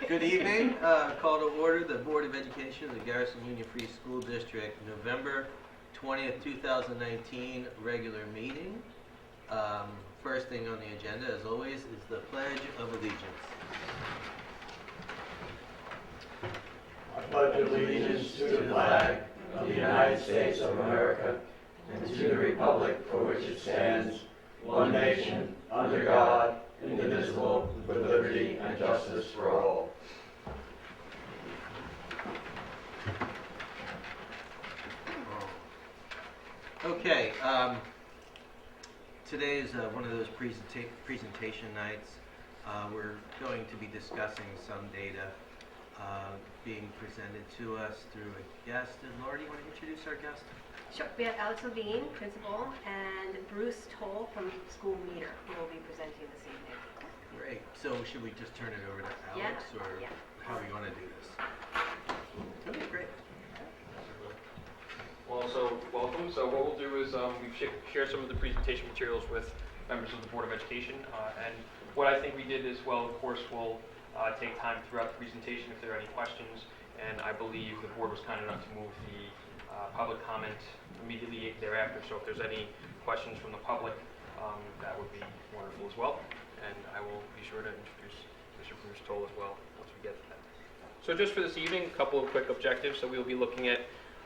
Good evening. Call to order the Board of Education of the Garrison Union Free School District, November 20th, 2019 regular meeting. First thing on the agenda, as always, is the Pledge of Allegiance. I pledge allegiance to the flag of the United States of America and to the republic for which it stands, one nation, under God, indivisible, with liberty and justice for all. Okay, today is one of those presentation nights. We're going to be discussing some data being presented to us through a guest. And Laura, do you want to introduce our guest? Sure. We have Alex Levine, principal, and Bruce Toll from School Meter, who will be presenting this evening. Great. So should we just turn it over to Alex, or how do you want to do this? Okay, great. Well, so welcome. So what we'll do is we've shared some of the presentation materials with members of the Board of Education. And what I think we did as well, of course, we'll take time throughout the presentation if there are any questions. And I believe the board was kind enough to move the public comment immediately thereafter. So if there's any questions from the public, that would be wonderful as well. And I will be sure to introduce Mr. Bruce Toll as well once we get to that. So just for this evening, a couple of quick objectives. So we'll be looking at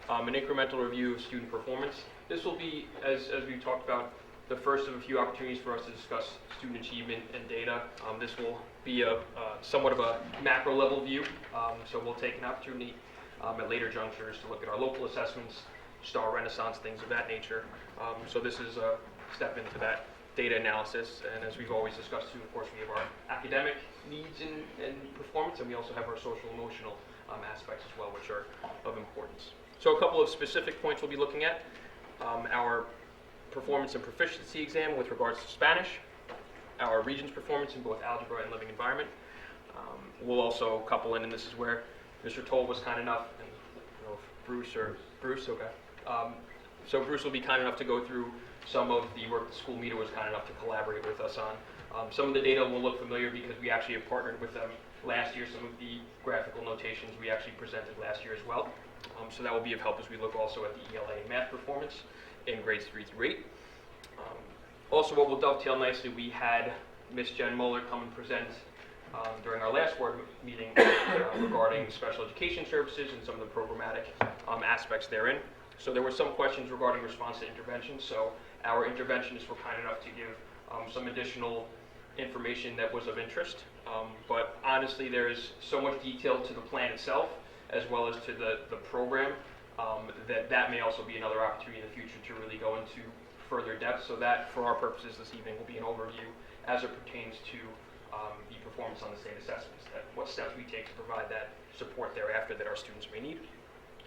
an incremental review of student performance. This will be, as we talked about, the first of a few opportunities for us to discuss student achievement and data. This will be a somewhat of a macro level view. So we'll take an opportunity at later junctures to look at our local assessments, STAR Renaissance, things of that nature. So this is a step into that data analysis. And as we've always discussed too, of course, we have our academic needs and performance, and we also have our social emotional aspects as well, which are of importance. So a couple of specific points we'll be looking at. Our performance and proficiency exam with regards to Spanish, our Regents performance in both algebra and living environment. We'll also couple in, and this is where Mr. Toll was kind enough, and I don't know if Bruce, okay. So Bruce will be kind enough to go through some of the work the School Meter was kind enough to collaborate with us on. Some of the data will look familiar because we actually have partnered with them last year. Some of the graphical notations we actually presented last year as well. So that will be of help as we look also at the ELA math performance in grades 3 through 8. Also, what will dovetail nicely, we had Ms. Jen Muller come and present during our last board meeting regarding special education services and some of the programmatic aspects therein. So there were some questions regarding response to intervention. So our interventionists were kind enough to give some additional information that was of interest. But honestly, there is so much detail to the plan itself, as well as to the program, that may also be another opportunity in the future to really go into further depth. So that, for our purposes this evening, will be an overview as it pertains to the performance on the state assessments, that what steps we take to provide that support thereafter that our students may need.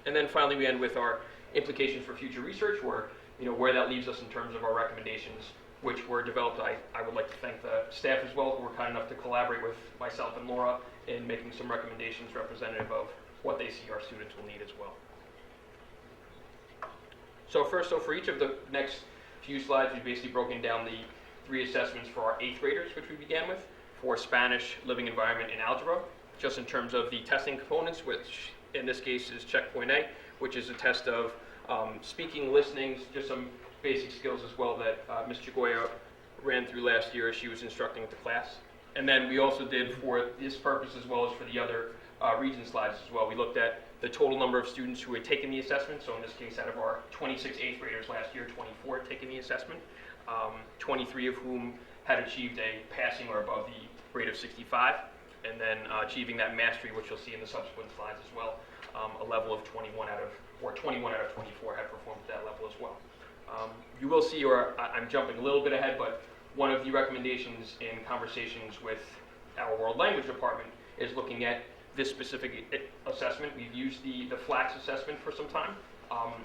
And then finally, we end with our implications for future research, where that leaves us in terms of our recommendations, which were developed. I would like to thank the staff as well, who were kind enough to collaborate with myself and Laura in making some recommendations representative of what they see our students will need as well. So for each of the next few slides, we've basically broken down the 3 assessments for our 8th graders, which we began with, for Spanish, living environment, and algebra, just in terms of the testing components, which in this case is checkpoint A, which is a test of speaking, listening, just some basic skills as well that Ms. Chagoya ran through last year as she was instructing with the class. And then we also did, for this purpose as well as for the other region slides as well, we looked at the total number of students who had taken the assessment. So in this case, out of our 26 8th graders last year, 24 had taken the assessment, 23 of whom had achieved a passing or above the grade of 65, and then achieving that mastery, which you'll see in the subsequent slides as well, a level of 21 out of 24 had performed at that level as well. You will see, or I'm jumping a little bit ahead, but one of the recommendations in conversations with our world language department is looking at this specific assessment. We've used the FLAX assessment for some time.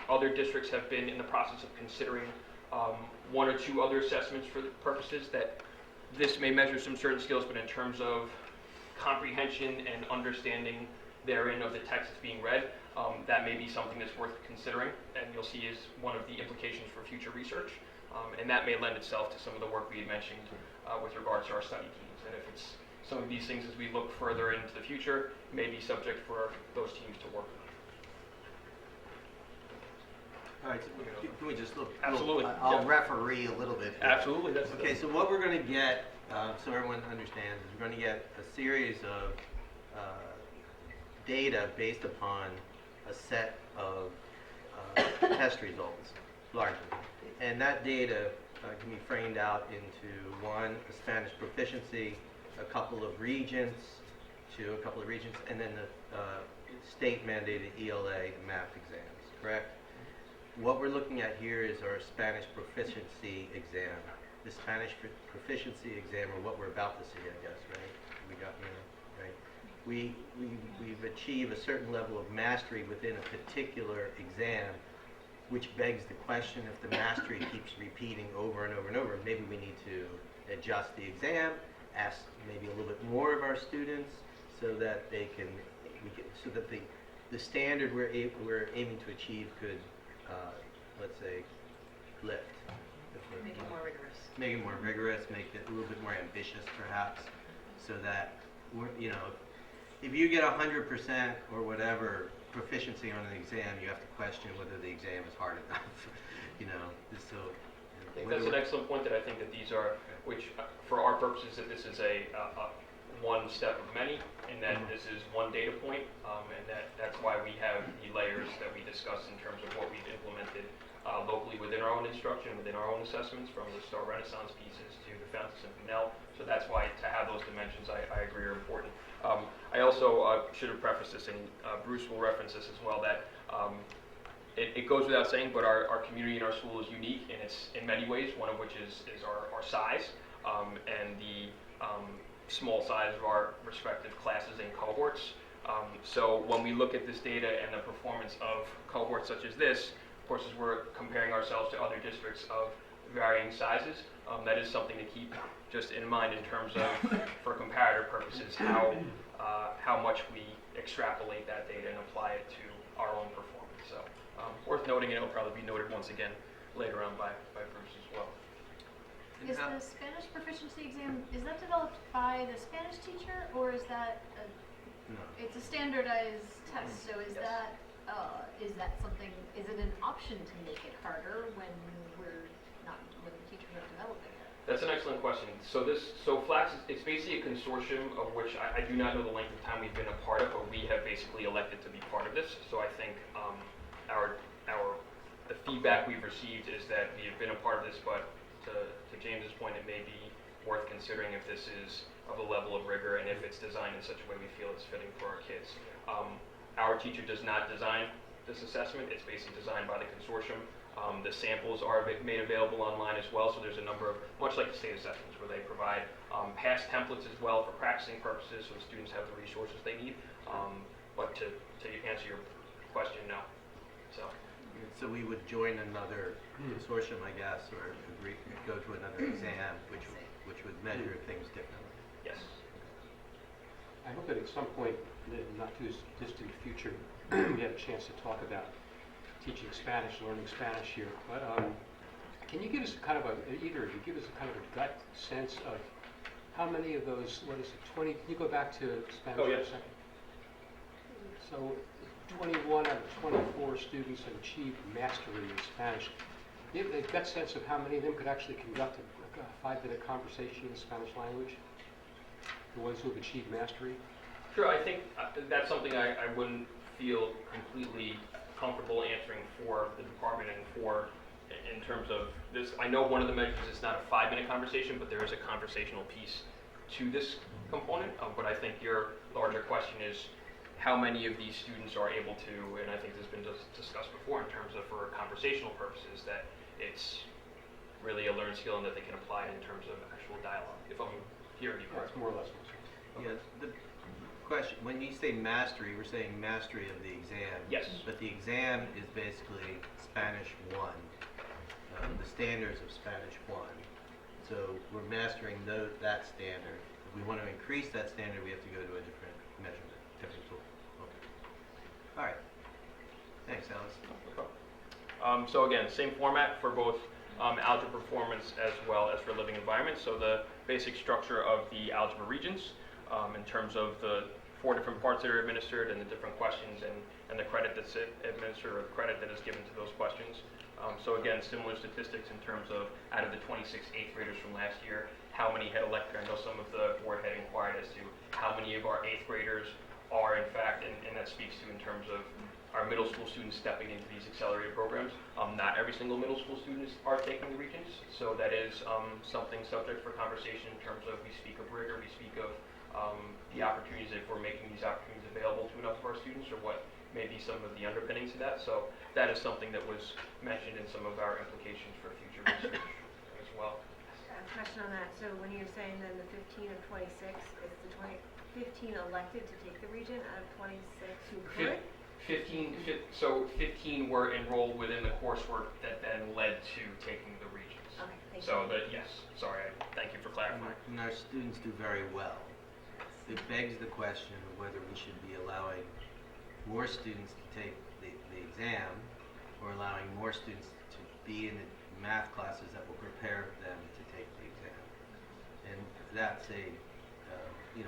Other districts have been in the process of considering 1 or 2 other assessments for the purposes that this may measure some certain skills, but in terms of comprehension and understanding therein of the text that's being read, that may be something that's worth considering, and you'll see is one of the implications for future research. And that may lend itself to some of the work we had mentioned with regards to our study teams. And if it's some of these things, as we look further into the future, may be subject for those teams to work on. All right, so can we just look? Absolutely, I'll yeah. referee a little bit here. Absolutely, that's Okay, so what we're going to get, so everyone understands, is we're going to get a series of data based upon a set of test results, largely. And that data can be framed out into one, a Spanish proficiency, a couple of regions, and then the state mandated ELA math exams, correct? What we're looking at here is our Spanish proficiency exam. The Spanish proficiency exam, or what we're about to see, I guess, right? We got, right? We've achieved a certain level of mastery within a particular exam, which begs the question, if the mastery keeps repeating over and over and over, maybe we need to adjust the exam, ask maybe a little bit more of our students, so that so that the standard we're aiming to achieve could, let's say, lift. Make it more rigorous. Make it more rigorous, make it a little bit more ambitious, perhaps, so that if you get 100% or whatever proficiency on an exam, you have to question whether the exam is hard enough. So. I think that's an excellent point, that I think that these are, which for our purposes, that this is a one step of many, and that this is one data point, and that's why we have the layers that we discussed in terms of what we've implemented locally within our own instruction, within our own assessments, from the Star Renaissance pieces to the Fountas and Pinnell. So that's why, to have those dimensions, I agree, are important. I also should have prefaced this, and Bruce will reference this as well, that it goes without saying, but our community and our school is unique, and it's in many ways, one of which is our size, and the small size of our respective classes and cohorts. So when we look at this data and the performance of cohorts such as this, of course, as we're comparing ourselves to other districts of varying sizes, that is something to keep just in mind in terms of, for comparative purposes, how much we extrapolate that data and apply it to our own performance. So worth noting, and it'll probably be noted once again later on by Bruce as well. Is the Spanish proficiency exam, is that developed by the Spanish teacher, or is that No. it's a standardized test? So is Yes. that something? Is it an option to make it harder when when the teachers are developing it? That's an excellent question. So FLAX, it's basically a consortium of which I do not know the length of time we've been a part of, but we have basically elected to be part of this. So I think the feedback we've received is that we have been a part of this, but to James's point, it may be worth considering if this is of a level of rigor and if it's designed in such a way we feel it's fitting for our kids. Our teacher does not design this assessment. It's basically designed by the consortium. The samples are made available online as well, so there's a number of, much like the state assessments, where they provide past templates as well for practicing purposes, so the students have the resources they need. But to answer your question, no. So we would join another consortium, I guess, or go to another exam, which would measure things differently. Yes. I hope that at some point, in the not too distant future, we have a chance to talk about teaching Spanish, learning Spanish here. But can you give us kind of either of you give us a kind of a gut sense of how many of those, 20, can you go back to Spanish Oh, for yes. a second? So 21 out of 24 students have achieved mastery in Spanish. Do you have a gut sense of how many of them could actually conduct a 5-minute conversation in the Spanish language? The ones who have achieved mastery? Sure, I think that's something I wouldn't feel completely comfortable answering for the department and in terms of this. I know one of the measures is not a 5-minute conversation, but there is a conversational piece to this component. But I think your larger question is how many of these students are able to, and I think this has been discussed before in terms of for conversational purposes, that it's really a learned skill and that they can apply it in terms of actual dialogue, if I'm hearing you That's correctly. more or less what I'm saying. Yeah, the question, when you say mastery, we're saying mastery of the exam. Yes. But the exam is basically Spanish 1, the standards of Spanish 1. So we're mastering that standard. If we want to increase that standard, we have to go to a different measurement, different tool. Okay. All right. Thanks, Alice. So again, same format for both algebra performance as well as for living environments. So the basic structure of the algebra regions. in terms of the 4 different parts that are administered and the different questions and the credit that's administered or the credit that is given to those questions. So again, similar statistics in terms of out of the 26 8th graders from last year, how many had elected. I know some of the board had inquired as to how many of our 8th graders are in fact, and that speaks to in terms of our middle school students stepping into these accelerated programs. Not every single middle school student are taking the Regents, so that is something subject for conversation in terms of we speak of rigor, we speak of the opportunities, if we're making these opportunities available to enough of our students, or what may be some of the underpinnings of that. So that is something that was mentioned in some of our implications for future research as well. A question on that. So when you're saying then the 15 of 26, is the 15 elected to take the Regent out of 26 who could? 15 were enrolled within the coursework that then led to taking the Regents. Okay, thank So you. yes, sorry, thank you for clarifying. And our students do very well. It begs the question of whether we should be allowing more students to take the exam or allowing more students to be in the math classes that will prepare them to take the exam. And that's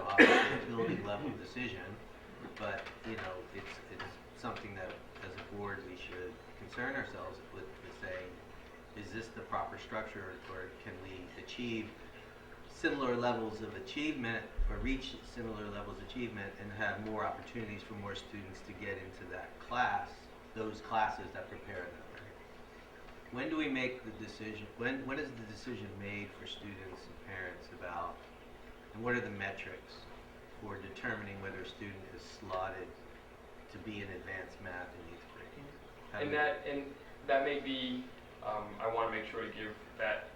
obviously a building level decision, but it's something that as a board we should concern ourselves with saying, is this the proper structure, or can we achieve similar levels of achievement or reach similar levels of achievement and have more opportunities for more students to get into that class, those classes that prepare them. When do we make the decision, when is the decision made for students and parents about, and what are the metrics for determining whether a student is slotted to be in advanced math in 8th grade? And that may be, I want to make sure to give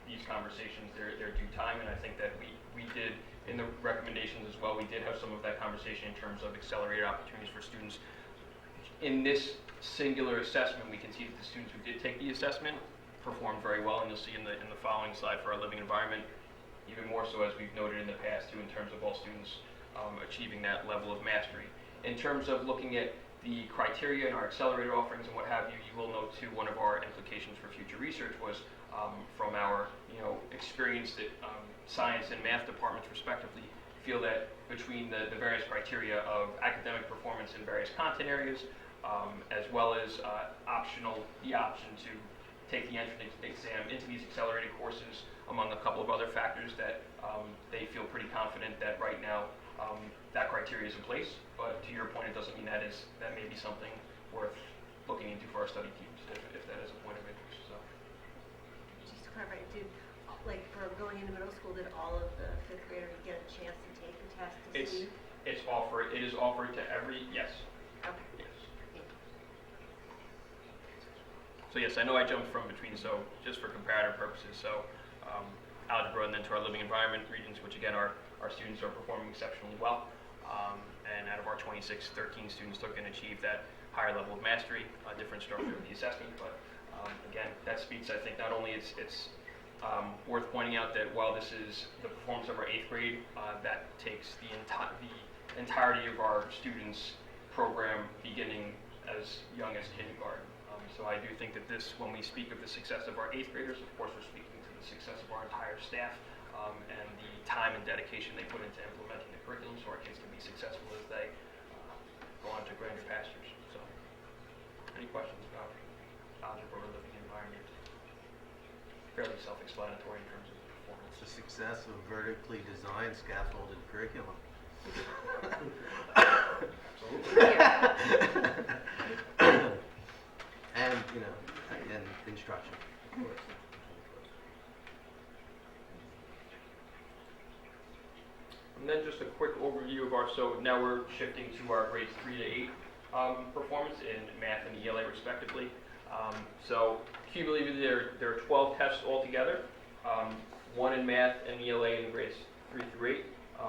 these conversations their due time, and I think that we did in the recommendations as well. We did have some of that conversation in terms of accelerated opportunities for students. In this singular assessment, we can see that the students who did take the assessment performed very well, and you'll see in the following slide for our living environment, even more so as we've noted in the past too, in terms of all students achieving that level of mastery. In terms of looking at the criteria in our accelerated offerings and what have you, you will note too one of our implications for future research was from our experience at science and math departments respectively, feel that between the various criteria of academic performance in various content areas, as well as the option to take the entrance exam into these accelerated courses, among a couple of other factors that they feel pretty confident that right now that criteria is in place. But to your point, it doesn't mean that may be something worth looking into for our study teams if that is a point of interest. So. Just to clarify, for going into middle school, did all of the 5th graders get a chance to take the test to see? It is offered to every, yes. Okay. Yes. So yes, I know I jumped from between, so just for comparative purposes, so algebra and then to our living environment regions, which again our students are performing exceptionally well. And out of our 26, 13 students took and achieved that higher level of mastery, a different structure of the assessment. But again, that speaks, I think, not only it's worth pointing out that while this is the performance of our 8th grade, that takes the entirety of our students' program beginning as young as kindergarten. So I do think that when we speak of the success of our 8th graders, of course we're speaking to the success of our entire staff and the time and dedication they put into implementing the curriculum so our kids can be successful as they go on to grander pastures. So any questions about algebra or living environment? Fairly self-explanatory in terms of the performance. It's the success of vertically designed scaffolded curriculum. And instruction, of course. And then just a quick overview of so now we're shifting to our grades 3 to 8 performance in math and ELA respectively. So cumulatively there are 12 tests altogether, 1 in math and ELA in grades 3 through 8.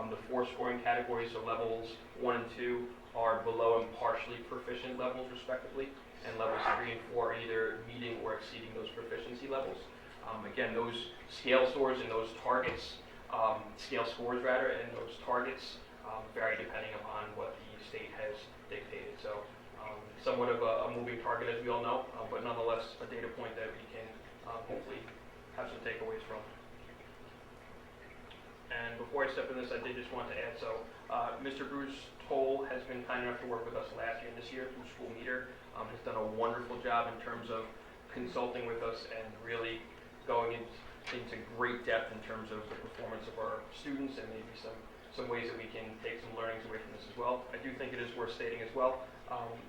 The 4 scoring categories, so levels 1 and 2 are below and partially proficient levels respectively, and levels 3 and 4 are either meeting or exceeding those proficiency levels. Again, those scale scores and those targets, scale scores rather, and those targets vary depending upon what the state has dictated. So somewhat of a moving target, as we all know, but nonetheless a data point that we can hopefully have some takeaways from. And before I step in this, I did just want to add, so Mr. Bruce Toll has been kind enough to work with us last year and this year through School Meter. Has done a wonderful job in terms of consulting with us and really going into great depth in terms of the performance of our students and maybe some ways that we can take some learnings away from this as well. I do think it is worth stating as well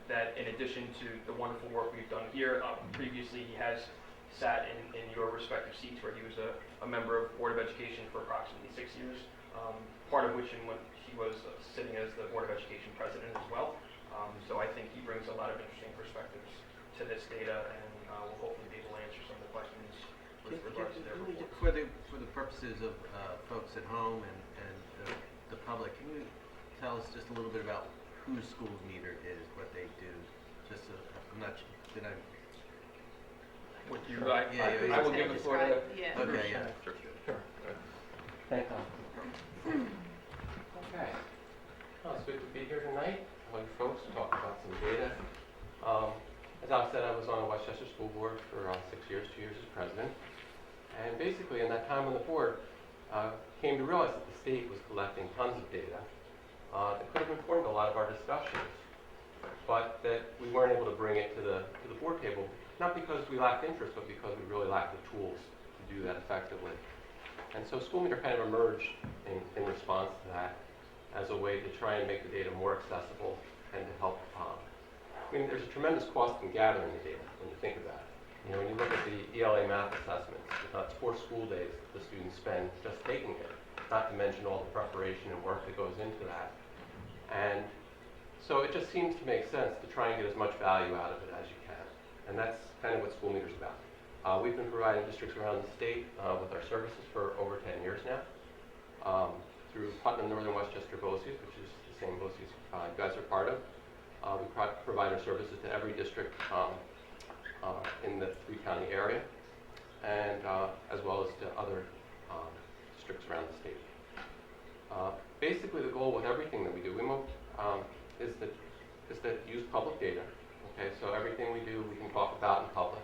that in addition to the wonderful work we've done here, previously he has sat in your respective seats where he was a member of Board of Education for approximately 6 years, part of which when he was sitting as the Board of Education president as well. So I think he brings a lot of interesting perspectives to this data and will hopefully be able to answer some of the questions with regards to their reports. For the purposes of folks at home and the public, can you tell us just a little bit about who School Meter is, what they do? Just I'm not sure, did I? Would you, Sure. I will give the floor to. Yeah. Okay, yeah. Sure. Thank you. Okay. Well, it's good to be here tonight. All you folks to talk about some data. As Al said, I was on the Westchester School Board for 6 years, 2 years as president. And basically, in that time on the board, came to realize that the state was collecting tons of data that could have informed a lot of our discussions, but that we weren't able to bring it to the board table, not because we lacked interest, but because we really lacked the tools to do that effectively. And so School Meter kind of emerged in response to that as a way to try and make the data more accessible and to help. I mean, there's a tremendous cost in gathering the data when you think of that. You know, when you look at the ELA math assessments, it's 4 school days the students spend just taking it, not to mention all the preparation and work that goes into that. And so it just seems to make sense to try and get as much value out of it as you can. And that's kind of what School Meter's about. We've been providing districts around the state with our services for over 10 years now. Through Putnam, Northern Westchester, BOCES, which is the same BOCES you guys are part of. We provide our services to every district in the 3-county area, and as well as to other districts around the state. Basically, the goal with everything that we do is to use public data. Okay, so everything we do, we can talk about in public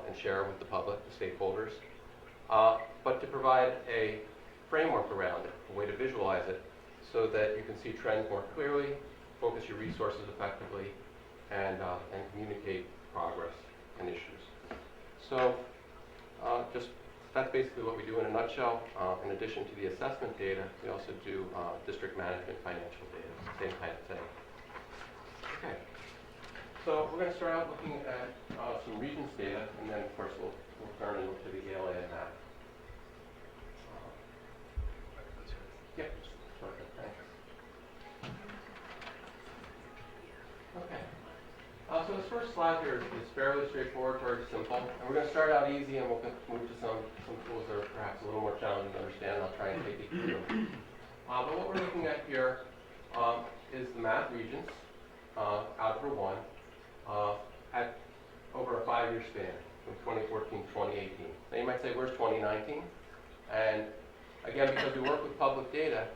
and share with the public, the stakeholders, but to provide a framework around it, a way to visualize it, so that you can see trends more clearly, focus your resources effectively, and communicate progress and issues. So that's basically what we do in a nutshell. In addition to the assessment data, we also do district management financial data, same kind of thing. Okay, so we're going to start out looking at some regions data, and then of course we'll turn and look to the ELA and map. Yeah, perfect, thanks. Okay. So this first slide here is fairly straightforward, very simple. And we're going to start out easy and we'll move to some tools that are perhaps a little more challenging to understand. I'll try and take you through them. But what we're looking at here is the math regions, Algebra 1, at over a 5-year span, from 2014 to 2018. Now you might say, where's 2019? And again, because we work with public data,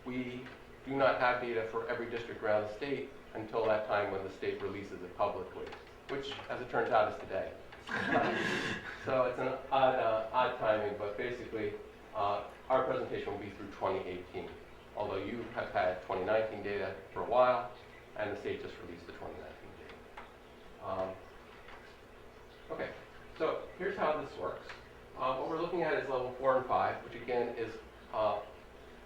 we do not have data for every district around the state until that time when the state releases it publicly, which, as it turns out, is today. So it's an odd timing, but basically, our presentation will be through 2018, although you have had 2019 data for a while, and the state just released the 2019 data. Okay, so here's how this works. What we're looking at is level 4 and 5, which again is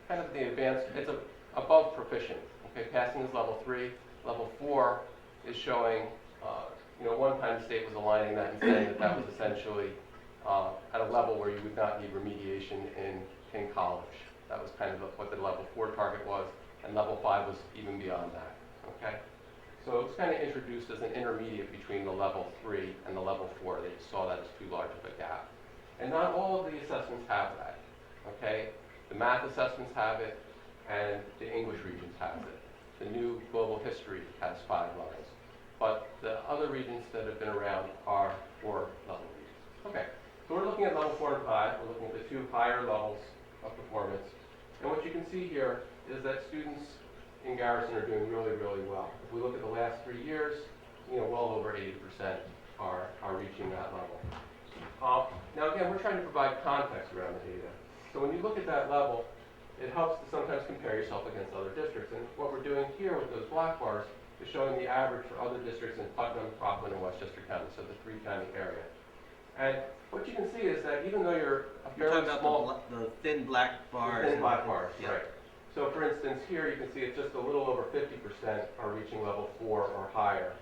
kind of the advanced, it's above proficient. Okay, passing is level 3. Level 4 is showing, one time the state was aligning that and saying that that was essentially at a level where you would not need remediation in college. That was kind of what the level 4 target was, and level 5 was even beyond that. Okay, so it was kind of introduced as an intermediate between the level 3 and the level 4. They just saw that as too large of a gap. And not all of the assessments have that. Okay, the math assessments have it, and the English regions has it. The new global history has 5 lines. But the other regions that have been around are 4 level regions. Okay, so we're looking at level 4 and 5. We're looking at the 2 higher levels of performance. And what you can see here is that students in Garrison are doing really, really well. If we look at the last 3 years, well over 80% are reaching that level. Now again, we're trying to provide context around the data. So when you look at that level, it helps to sometimes compare yourself against other districts. And what we're doing here with those black bars is showing the average for other districts in Putnam, Rockland, and Westchester County, so the three-county area. And what you can see is that even though you're a You're fairly talking small... about the thin black bars. Thin black bars, Yeah. right. So for instance, here you can see it's just a little over 50% are reaching level 4 or higher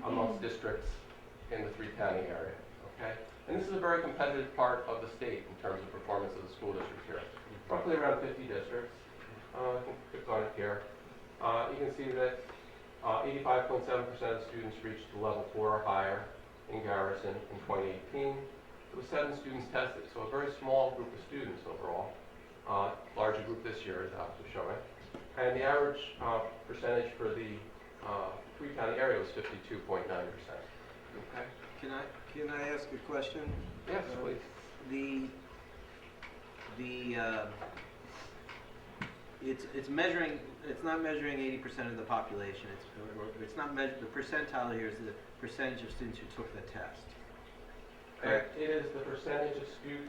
amongst districts in the three-county area, okay? And this is a very competitive part of the state in terms of performance of the school district here. Roughly around 50 districts. I can click on it here. You can see that 85.7% of students reached level 4 or higher in Garrison in 2018. There were 7 students tested, so a very small group of students overall. Larger group this year is also showing. And the average percentage for the three-county area was 52.9%. Okay? Can I ask a question? Yes, please. It's measuring. It's not measuring 80% of the population. It's not the percentile here is the percentage of students who took the test. Correct. It is the percentage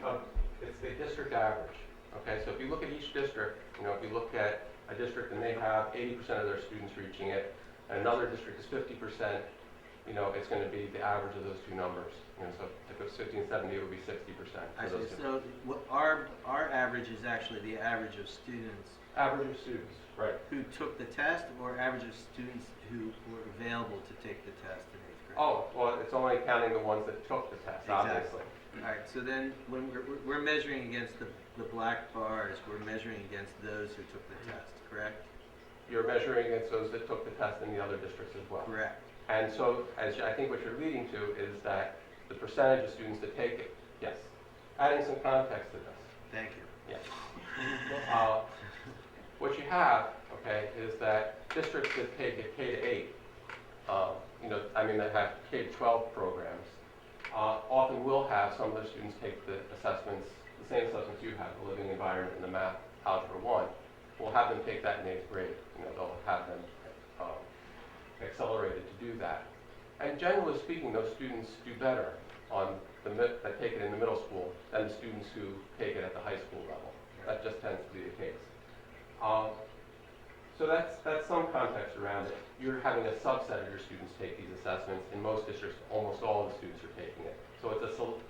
of it's the district average. Okay, so if you look at each district, if you look at a district and they have 80% of their students reaching it, and another district is 50%, it's going to be the average of those two numbers. So if it was 50 and 70, it would be 60%. I see. So our average is actually the average of students. Average of students, right. Who took the test, or average of students who were available to take the test in 8th grade? Oh, well, it's only counting the ones that took the test, obviously. All right, so then when we're measuring against the black bars, we're measuring against those who took the test, correct? You're measuring against those that took the test in the other districts as well. Correct. And so, I think what you're leading to is that the percentage of students that take it, yes. Adding some context to this. Thank you. Yes. What you have, okay, is that districts that take it K to 8, that have K to 12 programs, often will have some of their students take the assessments, the same assessments you have, the living environment and the math, algebra 1. We'll have them take that in 8th grade. They'll have them accelerated to do that. And generally speaking, those students do better that take it in the middle school than the students who take it at the high school level. That just tends to be the case. So that's some context around it. You're having a subset of your students take these assessments. In most districts, almost all of the students are taking it. So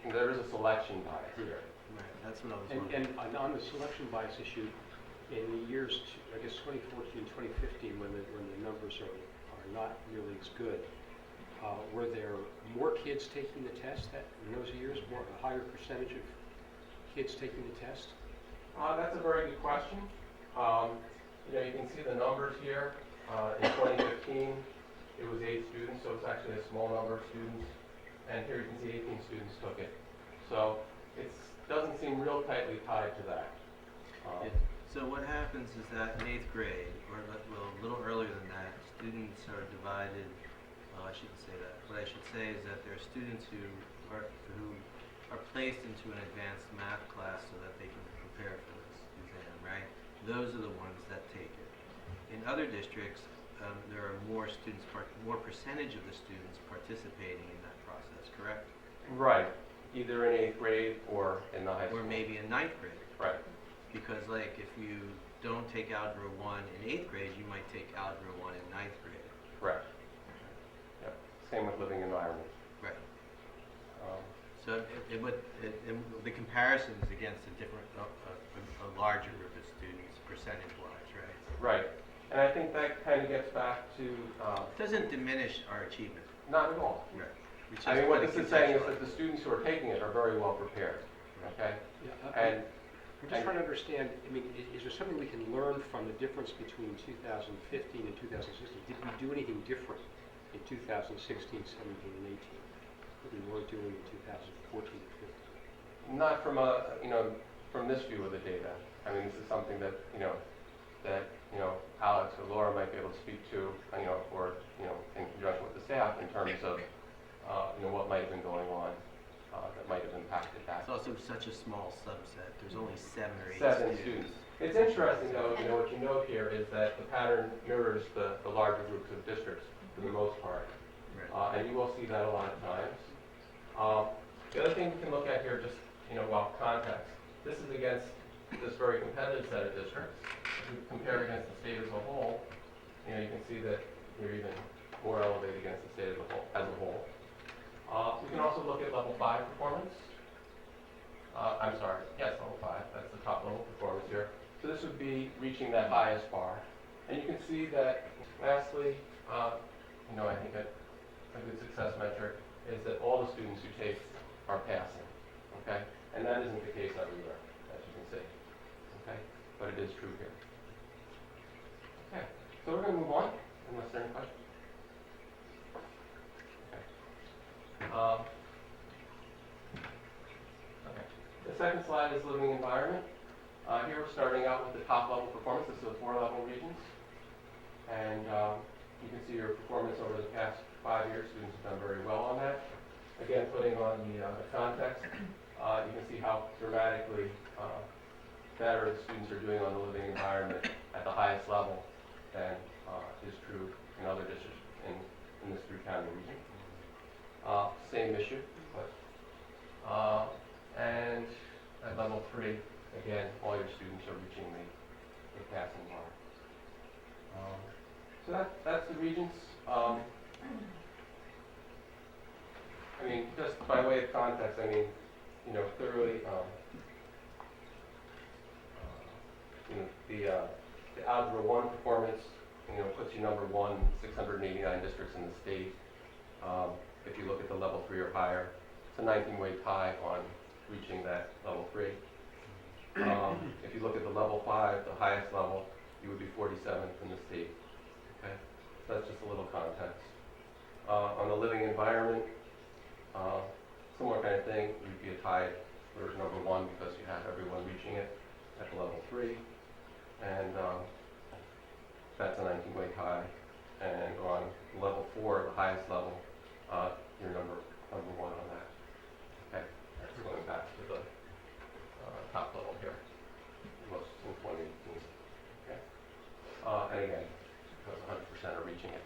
there is a selection bias here. Right, that's what I was wondering. And on the selection bias issue, in the years, I guess 2014, 2015, when the numbers are not really as good, were there more kids taking the test in those years, a higher percentage of kids taking the test? That's a very good question. You can see the numbers here. In 2015, it was 8 students, so it's actually a small number of students. And here you can see 18 students took it. So it doesn't seem real tightly tied to that. So what happens is that in 8th grade, or a little earlier than that, students are divided. Well, I shouldn't say that. What I should say is that there are students who are placed into an advanced math class so that they can prepare for this exam, right? Those are the ones that take it. In other districts, there are more percentage of the students participating in that process, correct? Right. Either in 8th grade or in the high school. Or maybe in 9th grade. Right. Because if you don't take Algebra 1 in 8th grade, you might take Algebra 1 in 9th grade. Correct. Yep. Same with living environment. Right. So the comparison is against a larger group of students, percentage-wise, right? Right. And I think that kind of gets back to... It doesn't diminish our achievement. Not at all. Right. I mean, what this is saying is that the students who are taking it are very well prepared. Okay? Yeah, And I'm just trying to understand, is there something we can learn from the difference between 2015 and 2016? Did we do anything different in 2016, 17, and 18 that we weren't doing in 2014 and 15? not from from this view of the data. I mean, this is something that Alex or Laura might be able to speak to, or in conjunction with the staff in terms of what might have been going on that might have impacted that. It's also such a small subset. There's only 7 or 8 7 students. It's interesting, though, what you note here is that the pattern mirrors the larger groups of districts for the most part. Right. And you will see that a lot of times. The other thing we can look at here, just, context. This is against this very competitive set of districts. If we compare against the state as a whole, you can see that we're even more elevated against the state as a whole. We can also look at level 5 performance. I'm sorry, yes, level 5, that's the top level performance here. So this would be reaching that highest bar. And you can see that, lastly, I think a good success metric is that all the students who take are passing, okay? And that isn't the case everywhere, as you can see, okay? But it is true here. Okay, so we're going to move on, unless there are any questions. Okay. Okay. The second slide is living environment. Here we're starting out with the top level performance. This is the 4 level regions. And you can see your performance over the past 5 years. Students have done very well on that. Again, putting on the context, you can see how dramatically better the students are doing on the living environment at the highest level than is true in other districts in this 3-county region. Same issue, but, and at level 3, again, all your students are reaching the passing bar. So that's the regions. Just by way of context, clearly, the Algebra 1 performance, puts you number 1, 689 districts in the state. If you look at the level 3 or higher, it's a 19-way tie on reaching that level 3. If you look at the level 5, the highest level, you would be 47th in the state. Okay, so that's just a little context. On the living environment, similar kind of thing. You'd be a tie for number 1 because you have everyone reaching it at the level 3, and that's a 19-way tie. And on level 4, the highest level, you're number 1 on that. Okay, that's going back to the top level here, most in 2018. Okay, and again, because 100% are reaching it.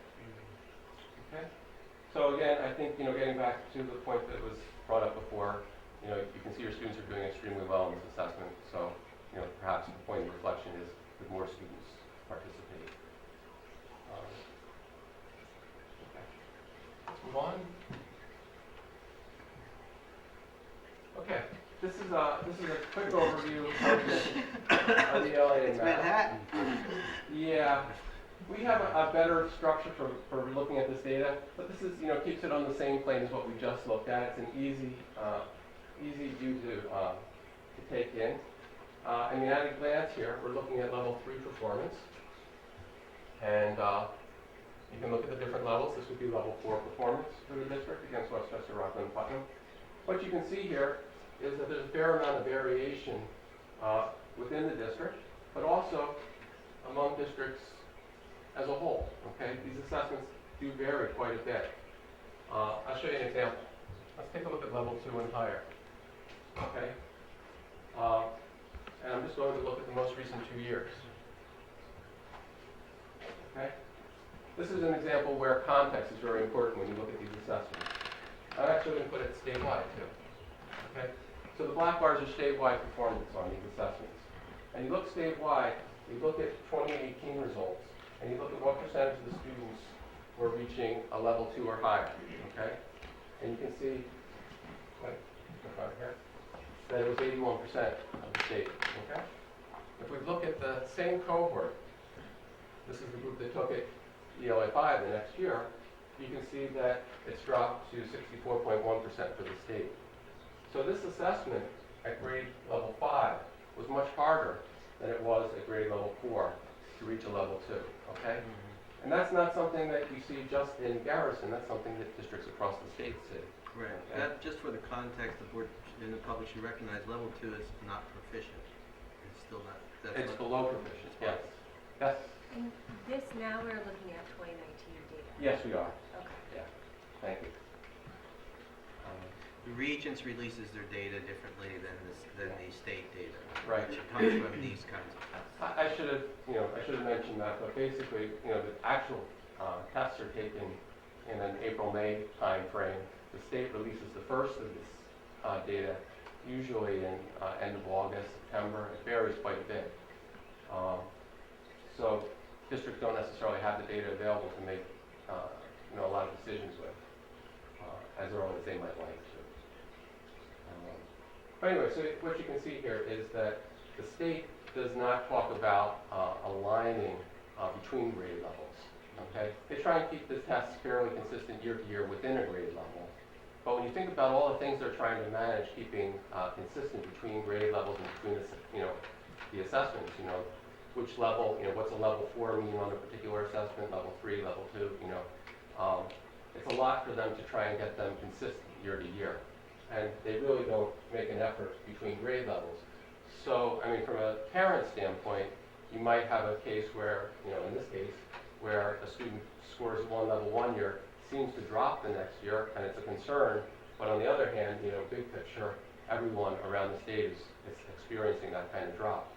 Okay, so again, I think getting back to the point that was brought up before, you can see your students are doing extremely well in this assessment. So perhaps the point of reflection is with more students participate. Okay, let's move on. Okay, this is a quick overview of the LA It's map. Manhattan. Yeah, we have a better structure for looking at this data, but this is keeps it on the same plane as what we just looked at. It's an easy view to take in. At a glance here, we're looking at level 3 performance, and you can look at the different levels. This would be level 4 performance for the district against Westchester, Rockland, and Putnam. What you can see here is that there's a fair amount of variation within the district, but also among districts as a whole. Okay, these assessments do vary quite a bit. I'll show you an example. Let's take a look at level 2 and higher. Okay, and I'm just going to look at the most recent 2 years. Okay, this is an example where context is very important when you look at these assessments. I'm actually going to put it statewide too. Okay, so the black bars are statewide performance on these assessments. And you look statewide, you look at 2018 results, and you look at what percentage of the students were reaching a level 2 or higher. Okay, and you can see that it was 81% of the state. Okay, if we look at the same cohort, this is the group that took it ELA 5 the next year, you can see that it's dropped to 64.1% for the state. So this assessment at grade level 5 was much harder than it was at grade level 4 to reach a level 2, okay? And that's not something that you see just in Garrison, that's something that districts across the state see. Right. Okay. That, just for the context, the board and the public should recognize level 2 is not proficient. It's still not. It's below proficient, yes. Yes? And this, now we're looking at 2019 data. Yes, we are. Okay. Yeah, thank you. The Regents releases their data differently than the state data. Right. Which comes from these kinds of tests. I should have mentioned that, but basically, the actual tests are taken in an April-May time frame. The state releases the first of this data usually in end of August, September. It varies quite a bit. So districts don't necessarily have the data available to make a lot of decisions with as early as they might like to. But anyway, so what you can see here is that the state does not talk about aligning between grade levels. Okay, they try and keep the tests fairly consistent year to year within a grade level. But when you think about all the things they're trying to manage, keeping consistent between grade levels and between the assessments, which level, what's a level 4 mean on a particular assessment, level 3, level 2, it's a lot for them to try and get them consistent year to year. And they really don't make an effort between grade levels. So, I mean, from a parent standpoint, you might have a case where, in this case, where a student scores one level 1 year, seems to drop the next year, and it's a concern. But on the other hand, big picture, everyone around the state is experiencing that kind of drop.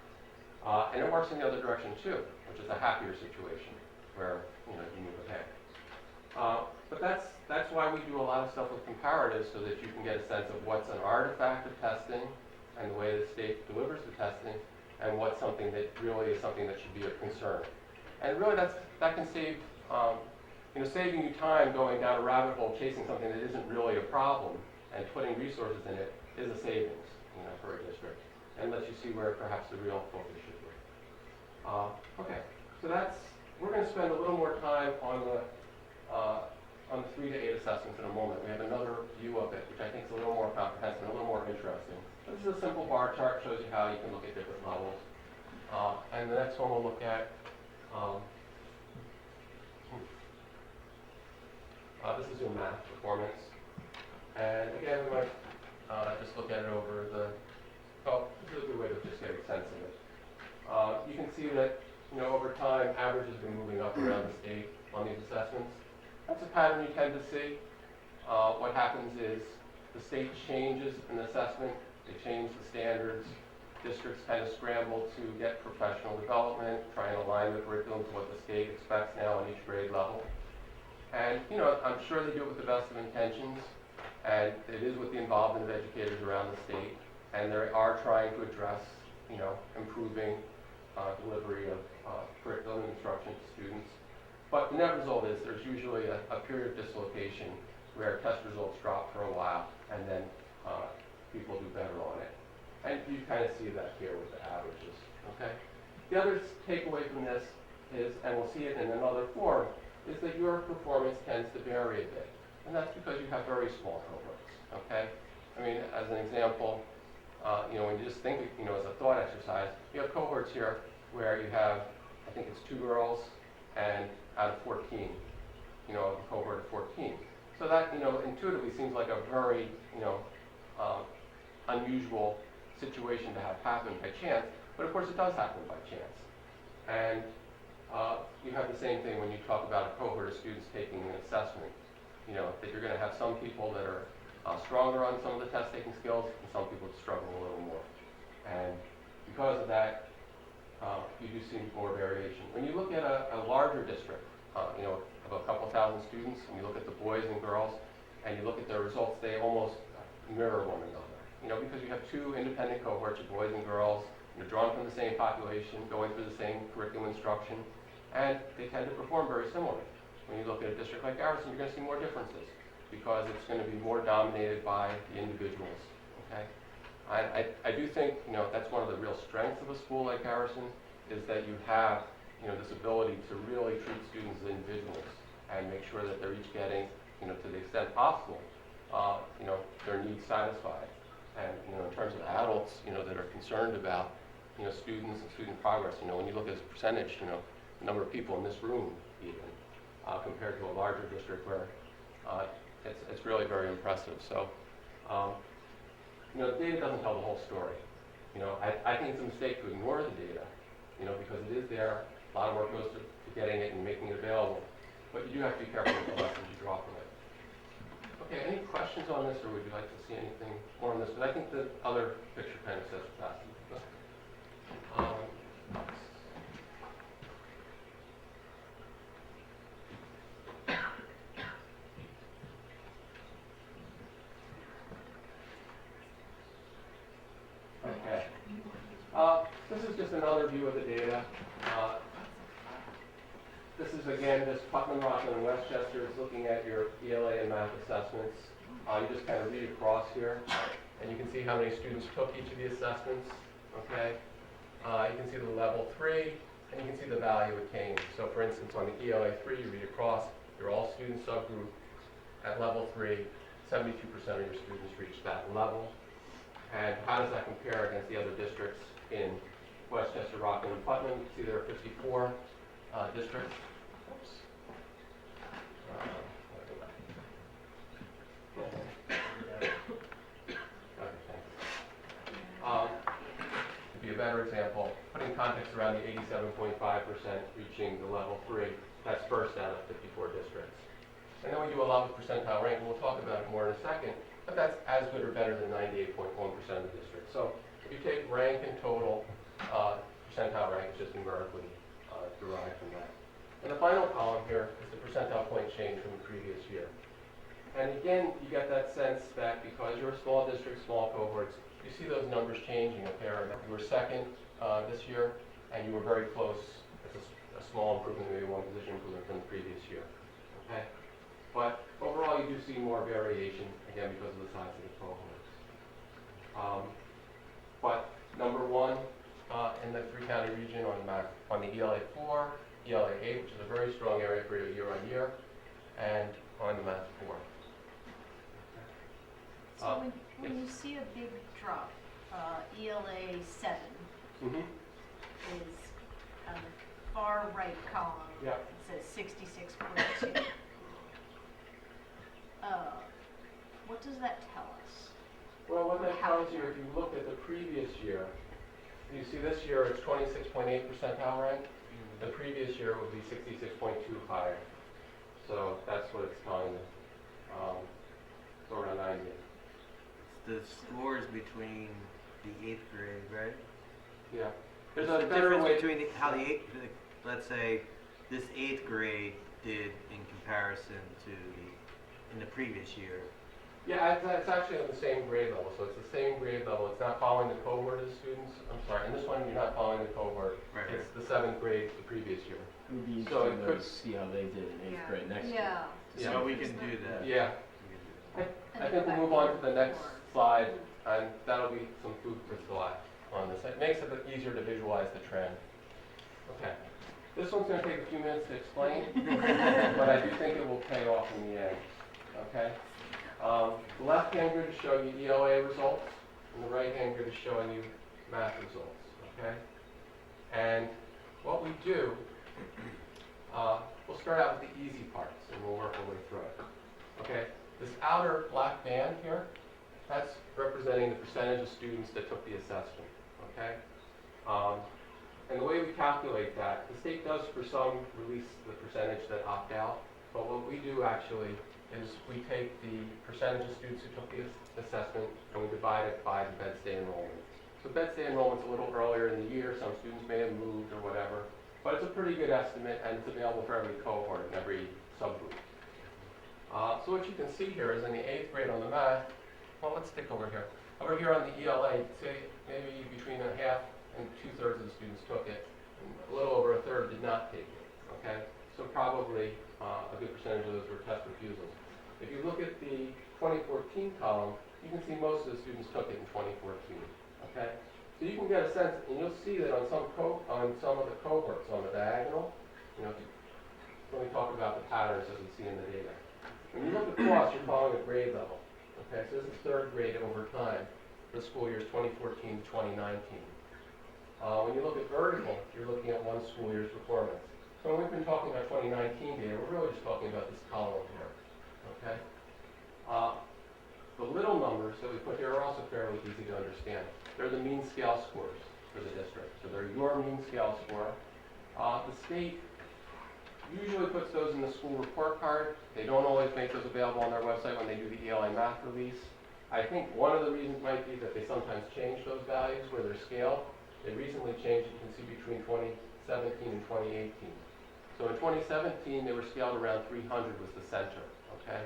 And it works in the other direction too, which is a happier situation where, you move ahead. But that's why we do a lot of stuff with comparatives, so that you can get a sense of what's an artifact of testing and the way the state delivers the testing, and what's something that really is something that should be of concern. And really that can save, saving you time going down a rabbit hole chasing something that isn't really a problem, and putting resources in it is a savings, for a district, and lets you see where perhaps the real focus should be. Okay, so we're going to spend a little more time on the 3 to 8 assessments in a moment. We have another view of it, which I think is a little more comprehensive and a little more interesting. This is a simple bar chart, shows you how you can look at different levels. And the next one we'll look at, this is your math performance. And again, we might just look at it over this is a good way to just get a sense of it. You can see that, over time, averages have been moving up around the state on these assessments. That's a pattern you tend to see. What happens is the state changes an assessment, they change the standards, districts kind of scramble to get professional development, try and align the curriculum to what the state expects now on each grade level. And, I'm sure they do it with the best of intentions, and it is with the involvement of educators around the state, and they are trying to address, improving delivery of curriculum and instruction to students. But the net result is there's usually a period of dislocation where test results drop for a while, and then people do better on it. And you kind of see that here with the averages, okay? The other takeaway from this is, and we'll see it in another form, is that your performance tends to vary a bit. And that's because you have very small cohorts, okay? I mean, as an example, when you just think, as a thought exercise, you have cohorts here where you have, I think it's 2 girls and out of 14, a cohort of 14. So that, intuitively seems like a very, unusual situation to have happen by chance, but of course it does happen by chance. And you have the same thing when you talk about a cohort of students taking an assessment, that you're going to have some people that are stronger on some of the test-taking skills and some people that struggle a little more. And because of that, you do see more variation. When you look at a larger district, of a couple thousand students, and you look at the boys and girls, and you look at their results, they almost mirror one another. Because you have 2 independent cohorts of boys and girls, drawn from the same population, going through the same curriculum instruction, and they tend to perform very similarly. When you look at a district like Garrison, you're going to see more differences because it's going to be more dominated by the individuals. Okay, I do think that's one of the real strengths of a school like Garrison, is that you have this ability to really treat students as individuals and make sure that they're each getting to the extent possible their needs satisfied. And in terms of adults that are concerned about students and student progress, when you look at this percentage, the number of people in this room even compared to a larger district where it's really very impressive. So the data doesn't tell the whole story. I think it's a mistake to ignore the data, because it is there. A lot of work goes to getting it and making it available, but you do have to be careful with the lessons you draw from it. Okay, any questions on this, or would you like to see anything more on this? But I think the other picture kind of says that. area. This is again just Putnam, Rockland, and Westchester is looking at your ELA and math assessments. You just kind of read across here, and you can see how many students took each of the assessments. Okay, you can see the level 3, and you can see the value it came. So for instance, on the ELA 3, you read across, you're all student subgroup at level 3, 72% of your students reached that level. And how does that compare against the other districts in Westchester, Rockland, and Putnam? You can see there are 54 districts. Oops. Let me go back. Okay, thanks. To be a better example, putting context around the 87.5% reaching the level 3, that's first out of 54 districts. And then we do a 11th percentile rank, and we'll talk about it more in a second, but that's as good or better than 98.1% of the districts. So if you take rank and total, percentile rank is just numerically derived from that. And the final column here is the percentile point change from the previous year. And again, you get that sense that because you're a small district, small cohorts, you see those numbers changing. You were second this year, and you were very close. It's a small improvement, maybe one position improvement from the previous year. Okay? But overall, you do see more variation, again, because of the size of the cohorts. But number one in the three-county region on the ELA 4, ELA 8, which is a very strong area for you year on year, and on the math 4. So when you see a big drop, ELA 7 is on the far right column. Yeah. It says 66.2. What does that tell us? Well, what that tells you, if you look at the previous year, you see this year it's 26.8 percentile rank. The previous year would be 66.2 higher. So that's what it's telling you. So around 90. The scores between the 8th grade, right? Yeah. There's There's a a better difference way. between how let's say, this 8th grade did in comparison to in the previous year. Yeah, it's actually on the same grade level. So it's the same grade level. It's not following the cohort of the students. I'm sorry. In this one, you're not following the cohort. Right. It's the 7th grade the previous year. It would be So it interesting could- to see how they did in 8th Yeah. grade next year. Yeah. Yeah. So we can do that. Yeah. We can do I think we'll move on to the next slide, and that'll be some food for thought on this. It makes it easier to visualize the trend. Okay. This one's going to take a few minutes to explain, but I do think it will pay off in the end. Okay? The left-hand grid is showing you ELA results, and the right-hand grid is showing you math results. Okay? And what we do, we'll start out with the easy parts, and we'll work our way through it. Okay? This outer black band here, that's representing the percentage of students that took the assessment. Okay? And the way we calculate that, the state does for some release the percentage that opt out, but what we do actually is we take the percentage of students who took the assessment and we divide it by the bed stay enrollment. So bed stay enrollment's a little earlier in the year, some students may have moved or whatever, but it's a pretty good estimate and it's available for every cohort and every subgroup. So what you can see here is in the 8th grade on the math, well, let's stick over here. Over here on the ELA, say maybe between a half and 2/3 of the students took it, and a little over a third did not take it, okay? So probably a good percentage of those were test refusals. If you look at the 2014 column, you can see most of the students took it in 2014, okay? So you can get a sense, and you'll see that on some of the cohorts on the diagonal, let me talk about the patterns as we see in the data. When you look across, you're following a grade level. Okay, so this is 3rd grade over time for the school years 2014 to 2019. When you look at vertical, you're looking at one school year's performance. So when we've been talking about 2019 data, we're really just talking about this column here. Okay? The little numbers that we put here are also fairly easy to understand. They're the mean scale scores for the district. So they're your mean scale score. The state usually puts those in the school report card. They don't always make those available on their website when they do the ELA math release. I think one of the reasons might be that they sometimes change those values where they're scaled. They recently changed, you can see, between 2017 and 2018. So in 2017, they were scaled around 300 was the center, okay?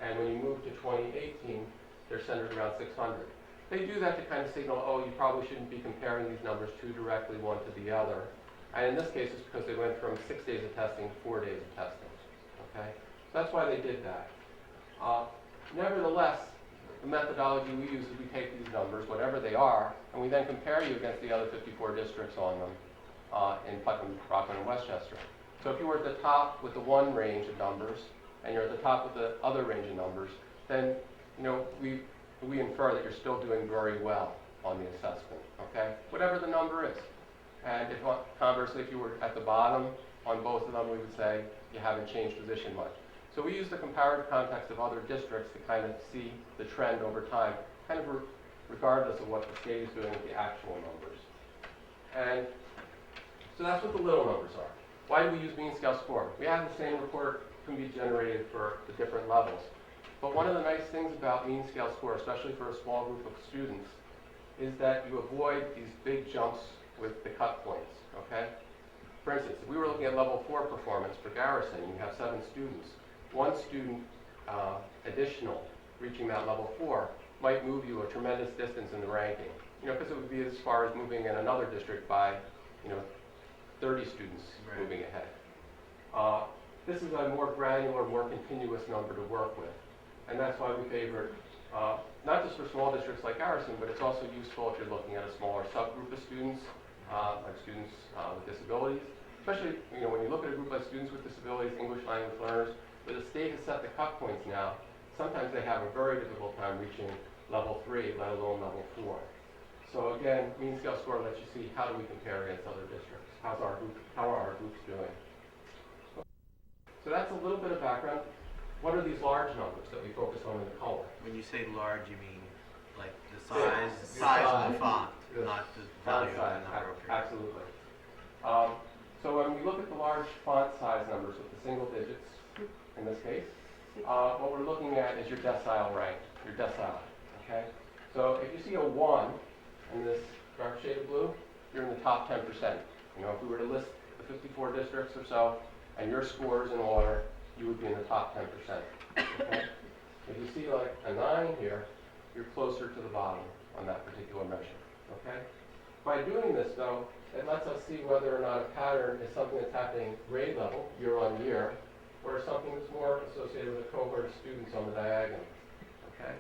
And when you move to 2018, they're centered around 600. They do that to kind of signal, oh, you probably shouldn't be comparing these numbers too directly one to the other. And in this case, it's because they went from 6 days of testing to 4 days of testing. Okay? So that's why they did that. Nevertheless, the methodology we use is we take these numbers, whatever they are, and we then compare you against the other 54 districts on them in Putnam, Rockland, and Westchester. So if you were at the top with the one range of numbers, and you're at the top with the other range of numbers, then we infer that you're still doing very well on the assessment. Okay? Whatever the number is. And if, conversely, if you were at the bottom on both of them, we would say you haven't changed position much. So we use the comparative context of other districts to kind of see the trend over time, kind of regardless of what the state is doing with the actual numbers. And so that's what the little numbers are. Why do we use mean scale score? We have the same report can be generated for the different levels. But one of the nice things about mean scale score, especially for a small group of students, is that you avoid these big jumps with the cut points, okay? For instance, if we were looking at level 4 performance for Garrison, and you have 7 students, one student additional reaching that level 4 might move you a tremendous distance in the ranking, because it would be as far as moving in another district by, 30 students Right. moving ahead. This is a more granular, more continuous number to work with, and that's why we favor it, not just for small districts like Garrison, but it's also useful if you're looking at a smaller subgroup of students, like students with disabilities. Especially, when you look at a group like students with disabilities, English language learners, where the state has set the cut points now, sometimes they have a very difficult time reaching level 3, let alone level 4. So again, mean scale score lets you see how do we compare against other districts. How are our groups doing? So that's a little bit of background. What are these large numbers that we focus on in the color? When you say large, you mean like the Yeah. size of the font, Yes. not the Font value of size, the number. Okay. absolutely. So when we look at the large font size numbers with the single digits, in this case, what we're looking at is your decile rank, your decile, okay? So if you see a 1 in this dark shade of blue, you're in the top 10%. If we were to list the 54 districts or so, and your scores in order, you would be in the top 10%. Okay? If you see like a 9 here, you're closer to the bottom on that particular measure. Okay? By doing this, though, it lets us see whether or not a pattern is something that's happening grade level, year on year, or something that's more associated with a cohort of students on the diagonal. Okay?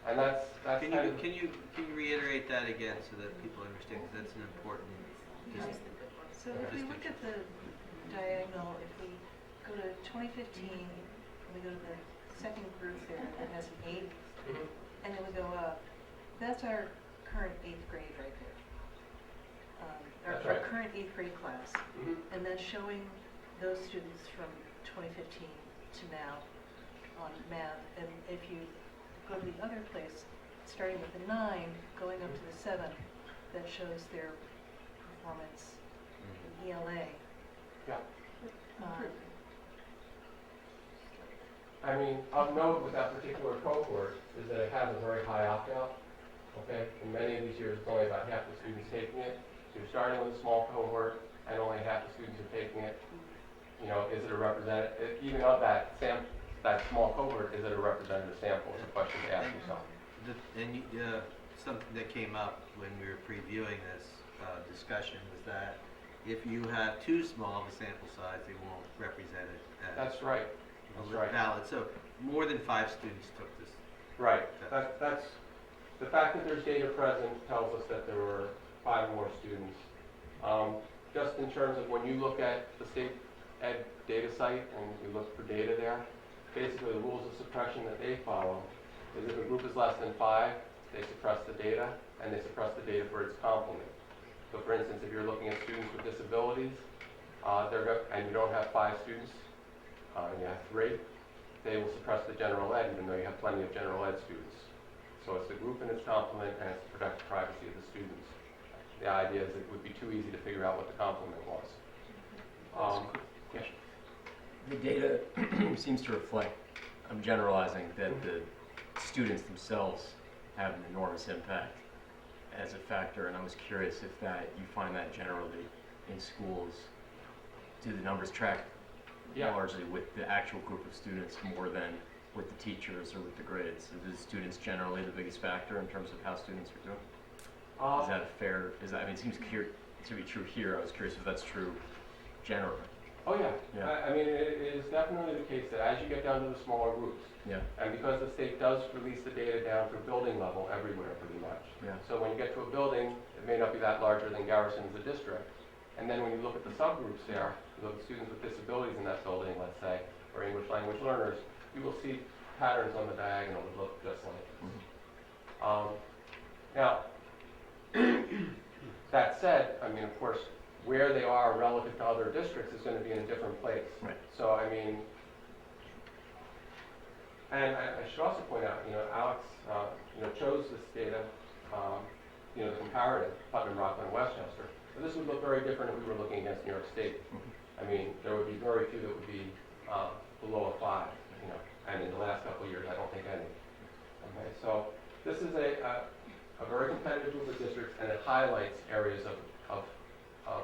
And that's Can kind of... you reiterate that again so that people understand? Because that's an important. So if we look at the diagonal, if we go to 2015, we go to the second group there that has an 8, Mhm. and then we go up, that's our current 8th grade right there. That's Our right. current 8th grade class. Mhm. And then showing those students from 2015 to now on math. And if you go to the other place, starting with the 9, going up to the 7, that shows their performance in ELA. Yeah. Um, I mean, of note with that particular cohort is that it has a very high opt-out. Okay? In many of these years, it's only about half the students taking it. So you're starting with a small cohort, and only half the students are taking it. Is it a representative, even of that small cohort, is it a representative sample? Is a question to ask yourself. Something that came up when we were previewing this discussion was that if you have too small of a sample size, they won't represent it as That's right. That's right. valid. So more than 5 students took this. Right. That's the fact that there's data present tells us that there were 5 more students. Just in terms of when you look at the state ed data site and you look for data there, basically the rules of suppression that they follow is if a group is less than 5, they suppress the data, and they suppress the data for its complement. So for instance, if you're looking at students with disabilities, and you don't have 5 students, and you have 3, they will suppress the general ed, even though you have plenty of general ed students. So it's the group and its complement, and it's to protect the privacy of the students. The idea is it would be too easy to figure out what the complement was. The data seems to reflect, I'm generalizing, that the students themselves have an enormous impact as a factor, and I was curious if you find that generally in schools. Do the numbers track largely with the actual group of students more than with the teachers or with the grades? Is the students generally the biggest factor in terms of how students are doing? Is that a fair? It to be true here. I was curious if that's true generally. Oh, yeah. Yeah. I mean, it is definitely the case that as you get down to the smaller groups, Yeah. and because the state does release the data down to building level everywhere pretty much. Yeah. So when you get to a building, it may not be that larger than Garrison as a district. And then when you look at the subgroups there, the students with disabilities in that building, let's say, or English language learners, you will see patterns on the diagonal that look just like this. Now, that said, I mean, of course, where they are relative to other districts is going to be in a different place. Right. So, I mean, and I should also point out, Alex, chose this data, the comparative, Putnam, Rockland, Westchester. So this would look very different if we were looking against New York State. I mean, there would be very few that would be below a 5, and in the last couple of years, I don't think any. Okay, so this is a very competitive group of districts, and it highlights areas of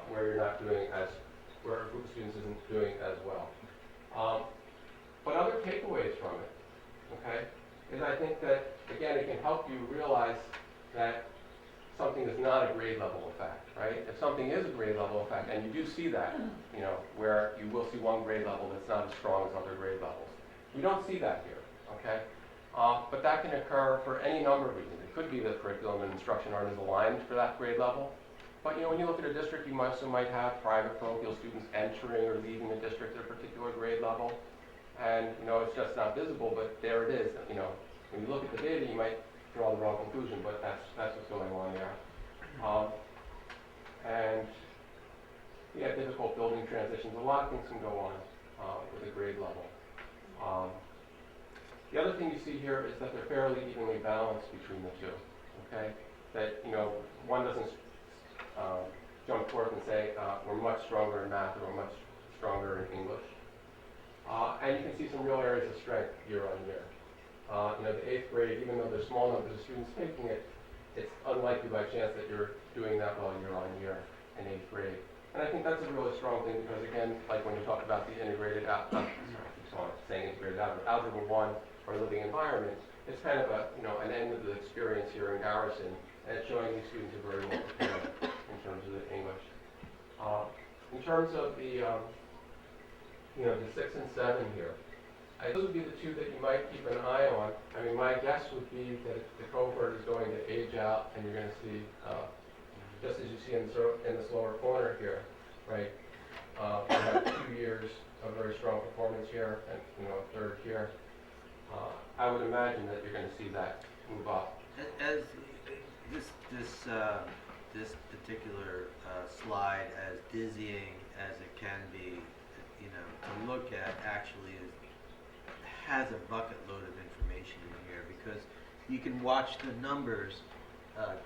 where you're not doing where a group of students isn't doing as well. But other takeaways from it, okay, is I think that, again, it can help you realize that something is not a grade level effect, right? If something is a grade level effect, and you do see that, where you will see one grade level that's not as strong as other grade levels. You don't see that here, okay? But that can occur for any number of reasons. It could be that curriculum and instruction aren't as aligned for that grade level. But when you look at a district, you also might have private parochial students entering or leaving the district at a particular grade level. And it's just not visible, but there it is. When you look at the data, you might draw the wrong conclusion, but that's what's going on there. And yeah, difficult building transitions. A lot of things can go on with a grade level. The other thing you see here is that they're fairly evenly balanced between the two. Okay, that one doesn't jump forth and say we're much stronger in math or we're much stronger in English. And you can see some real areas of strength year on year. The 8th grade, even though there's small numbers of students taking it, it's unlikely by chance that you're doing that well year on year in 8th grade. And I think that's a really strong thing because, again, like when you talk about the integrated algebra 1 or living environment, it's kind of an end of the experience here in Garrison, and it's showing these students are very well prepared in terms of the English. In terms of the 6 and 7 here, those would be the two that you might keep an eye on. I mean, my guess would be that the cohort is going to age out, and you're going to see, just as you see in this lower corner here, right? We have 2 years of very strong performance here, and a third here. I would imagine that you're going to see that move up. As this particular slide, as dizzying as it can be, to look at, actually has a bucket load of information in here, because you can watch the numbers.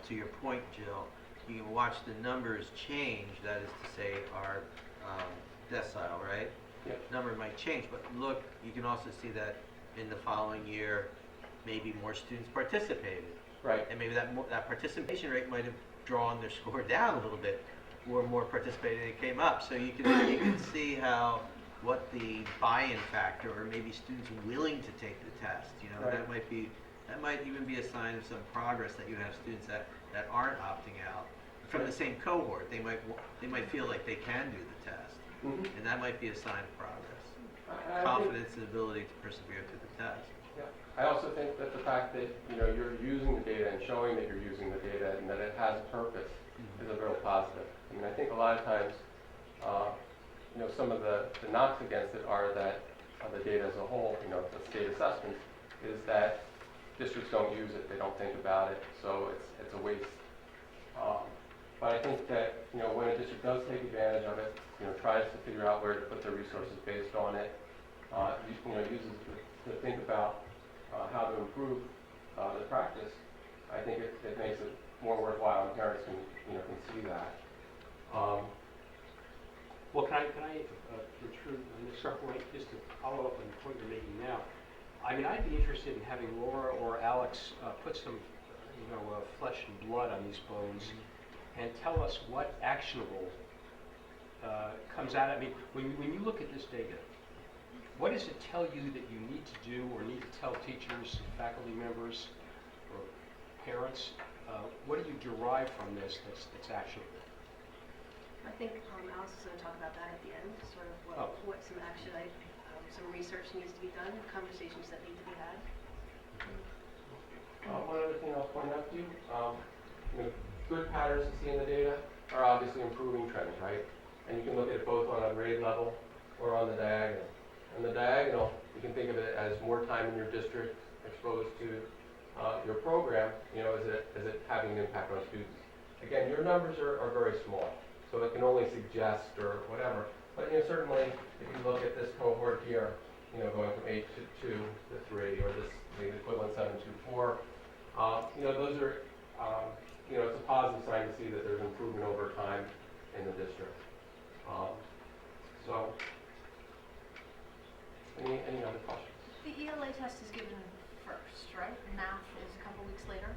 To your point, Jill, you can watch the numbers change. That is to say, our decile, right? Yep. Number might change, but look, you can also see that in the following year, maybe more students participated. Right. And maybe that participation rate might have drawn their score down a little bit, or more participated and it came up. So you can see what the buy-in factor, or maybe students willing to take the test. Right. That might even be a sign of some progress, that you have students that aren't opting out from the same cohort. They might feel like they can do the test, and that might be a sign of progress. Confidence and ability to persevere through the test. Yeah. I also think that the fact that you're using the data and showing that you're using the data and that it has a purpose is a real positive. I mean, I think a lot of times, some of the knocks against it are that the data as a whole, the state assessments, is that districts don't use it, they don't think about it, so it's a waste. But I think that when a district does take advantage of it, tries to figure out where to put their resources based on it, uses to think about how to improve the practice, I think it makes it more worthwhile, and parents can see that. Well, can I intrude on this point, just to follow up on the point you're making now? I mean, I'd be interested in having Laura or Alex put some, flesh and blood on these bones, and tell us what actionable comes out. I mean, when you look at this data, what does it tell you that you need to do or need to tell teachers, faculty members, or parents? What do you derive from this that's actionable? I think Alice is going to talk about that at the end, sort of what some action, some research needs to be done, conversations that need to be had. One other thing I'll point out to you, good patterns to see in the data are obviously improving trends, right? And you can look at it both on a grade level or on the diagonal. On the diagonal, you can think of it as more time in your district exposed to your program, is it having an impact on students? Again, your numbers are very small, so it can only suggest or whatever. But certainly, if you look at this cohort here, going from 8 to 2 to 3, or the equivalent 7 to 4, those are, it's a positive sign to see that there's improvement over time in the district. So, any other questions? The ELA test is given first, right? Math is a couple weeks later.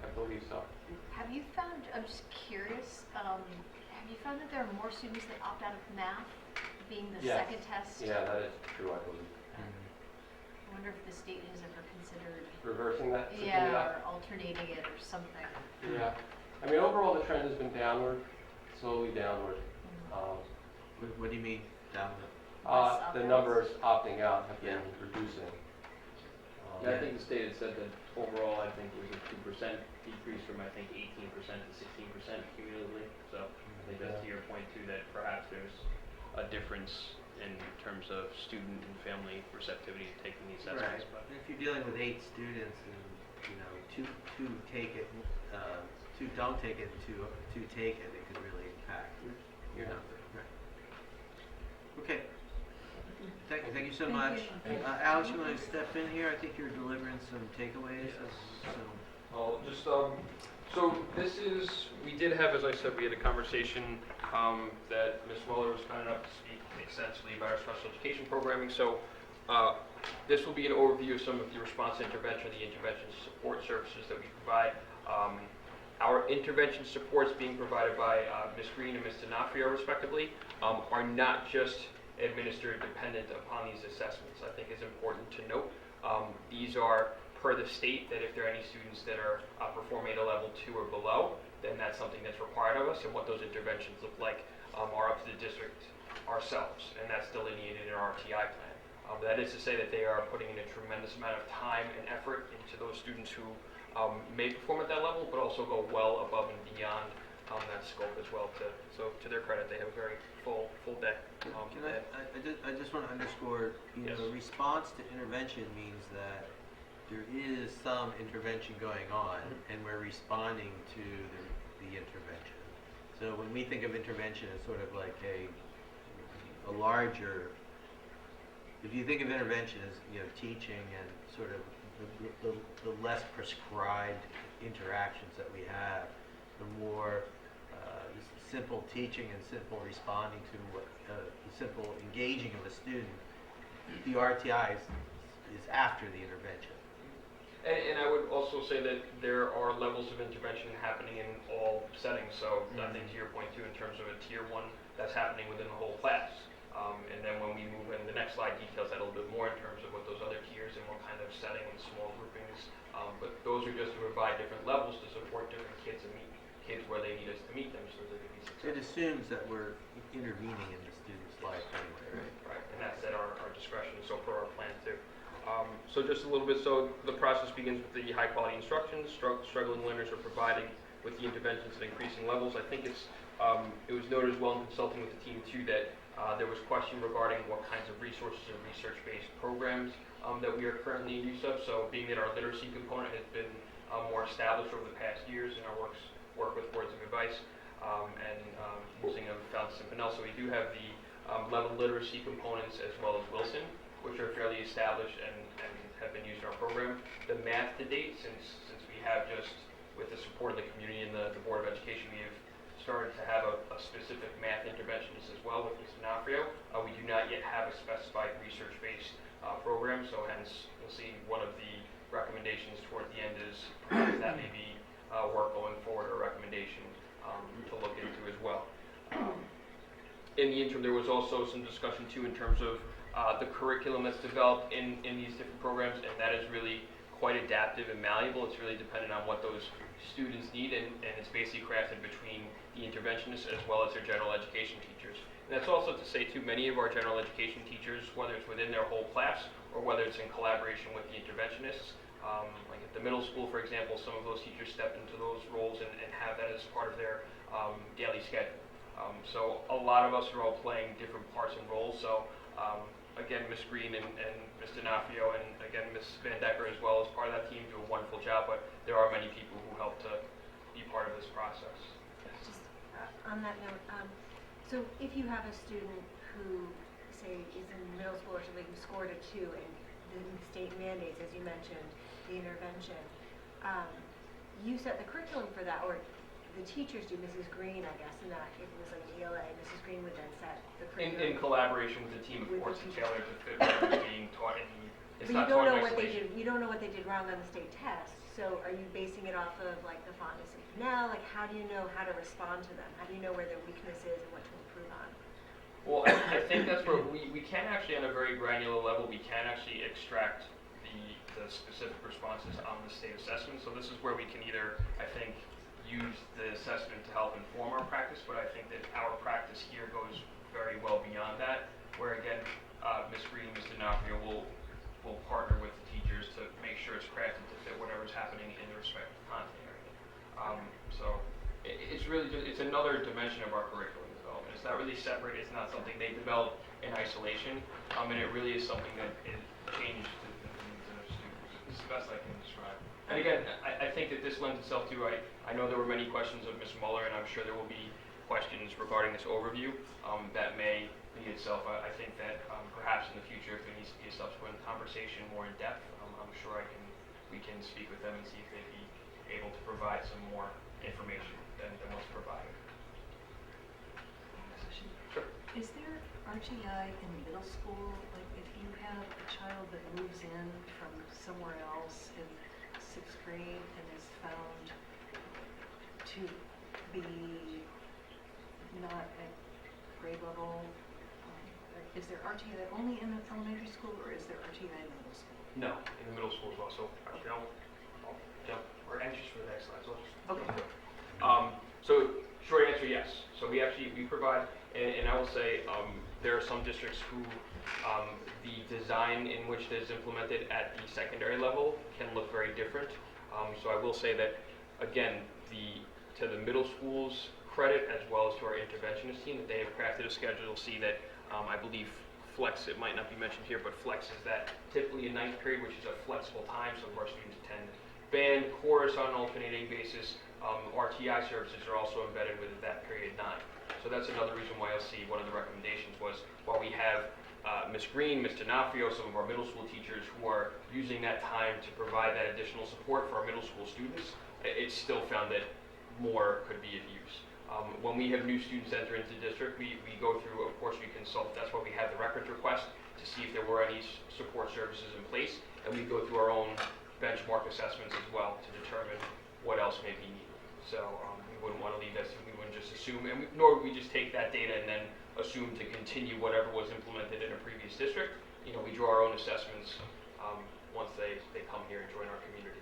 I believe so. Have you found, I'm just curious, have you found that there are more students that opt out of math being the Yes. second test? Yeah, that is true, I believe. I wonder if the state has ever considered, Reversing that? switching it yeah, up? or alternating it or something. Yeah. I mean, overall, the trend has been downward, slowly downward. What do you mean downward? The numbers opting out have been Yeah. reducing. Yeah, I think the state had said that overall, I think it was a 2% decrease from, I think, 18% to 16% cumulatively. So I think that's to your point too, that perhaps there's a difference in terms of student and family receptivity to taking the assessments. Right. And if you're dealing with 8 students and, two take it, 2 don't take it, and two take it, it could really impact your number. Right. Okay. Thank you so much. Alex, you want to step in here? I think you're delivering some takeaways. I'll just, so this is, we did have, as I said, we had a conversation that Ms. Mueller was kind enough to speak extensively about our special education programming. So this will be an overview of some of the response intervention, the intervention support services that we provide. Our intervention supports being provided by Ms. Green and Ms. D'Onofrio, respectively, are not just administered dependent upon these assessments. I think it's important to note. These are per the state that if there are any students that are performing at a level 2 or below, then that's something that's required of us, and what those interventions look like are up to the district ourselves, and that's delineated in our RTI plan. That is to say that they are putting in a tremendous amount of time and effort into those students who may perform at that level, but also go well above and beyond that scope as well. So to their credit, they have a very full day. I just want to underscore, Yes. response to intervention means that there is some intervention going on, and we're responding to the intervention. So when we think of intervention as sort of like a larger, if you think of intervention as teaching and sort of the less prescribed interactions that we have, the more simple teaching and simple responding to the simple engaging of a student, the RTI is after the intervention. And I would also say that there are levels of intervention happening in all settings. So I think to your point too, in terms of a tier 1, that's happening within the whole class. And then when we move in, the next slide details that a little bit more in terms of what those other tiers and what kind of setting and small groupings. But those are just to provide different levels to support different kids and meet kids where they need us to meet them so they can be successful. It assumes that we're intervening in the student's life anyway, right? Right, and that's at our discretion, so per our plan too. So just a little bit, so the process begins with the high quality instructions. Struggling learners are providing with the interventions at increasing levels. I think it was noted as well in consulting with the team too that there was question regarding what kinds of resources and research-based programs that we are currently in use of. So being that our literacy component has been more established over the past years in our work with words of advice and using found something else. So we do have the level literacy components as well as Wilson, which are fairly established and have been used in our program. The math to date, since we have just, with the support of the community and the Board of Education, we have started to have a specific math interventionist as well with Ms. D'Onofrio. We do not yet have a specified research-based program, so hence we'll see one of the recommendations toward the end is perhaps that may be work going forward or recommendation to look into as well. In the interim, there was also some discussion too in terms of the curriculum that's developed in these different programs, and that is really quite adaptive and malleable. It's really dependent on what those students need, and it's basically crafted between the interventionists as well as their general education teachers. And that's also to say, too, many of our general education teachers, whether it's within their whole class or whether it's in collaboration with the interventionists, like at the middle school, for example, some of those teachers step into those roles and have that as part of their daily schedule. So a lot of us are all playing different parts and roles. So again, Ms. Green and Ms. D'Onofrio and again Ms. Van Decker as well as part of that team do a wonderful job, but there are many people who help to be part of this process. Just on that note, so if you have a student who, say, is in middle school or something who scored a 2 and the state mandates, as you mentioned, the intervention, you set the curriculum for that, or the teachers do, Mrs. Green, I guess, and that if it was like an ELA, Mrs. Green would then set the curriculum. In collaboration with the team, of With course, the it's tailored to fit what is being taught in the, it's But not you don't taught know in what they isolation. did. You don't know what they did wrong on the state test. So are you basing it off of like the fondness of now? Like how do you know how to respond to them? How do you know where their weakness is and what to improve on? Well, I think that's where we can actually, on a very granular level, we can actually extract the specific responses on the state assessment. So this is where we can either, I think, use the assessment to help inform our practice, but I think that our practice here goes very well beyond that, where again, Ms. Green and Ms. D'Onofrio will partner with the teachers to make sure it's crafted to fit whatever's happening in the respective content area. So it's really just, it's another dimension of our curriculum development. It's not really separate, it's not something they develop in isolation, and it really is something that is changed to the needs of the students. It's the best I can describe. And again, I think that this lends itself to, I know there were many questions of Ms. Muller, and I'm sure there will be questions regarding this overview that may lead itself. I think that perhaps in the future, if there needs to be a subsequent conversation more in depth, I'm sure we can speak with them and see if they'd be able to provide some more information than what's provided. Sure. Is there RTI in middle school? Like if you have a child that moves in from somewhere else in 6th grade and is found to be not at grade level, is there RTI only in the elementary school or is there RTI in middle school? No, in the middle school as well. So I'll jump. We're anxious for the next slide. So Okay. So short answer, yes. So we provide, and I will say there are some districts who the design in which it is implemented at the secondary level can look very different. So I will say that again, to the middle school's credit as well as to our interventionist team, that they have crafted a schedule. You'll see that I believe flex, it might not be mentioned here, but flex is that typically a 9th period, which is a flexible time. Some of our students attend band, chorus on an alternating basis. RTI services are also embedded within that period 9. So that's another reason why you'll see one of the recommendations was while we have Ms. Green, Ms. D'Onofrio, some of our middle school teachers who are using that time to provide that additional support for our middle school students, it's still found that more could be of use. When we have new students enter into the district, we go through, of course, we consult. That's why we have the records request to see if there were any support services in place, and we go through our own benchmark assessments as well to determine what else may be needed. So we wouldn't want to leave that, so we wouldn't just assume, nor would we just take that data and then assume to continue whatever was implemented in a previous district. You know, we draw our own assessments once they come here and join our community.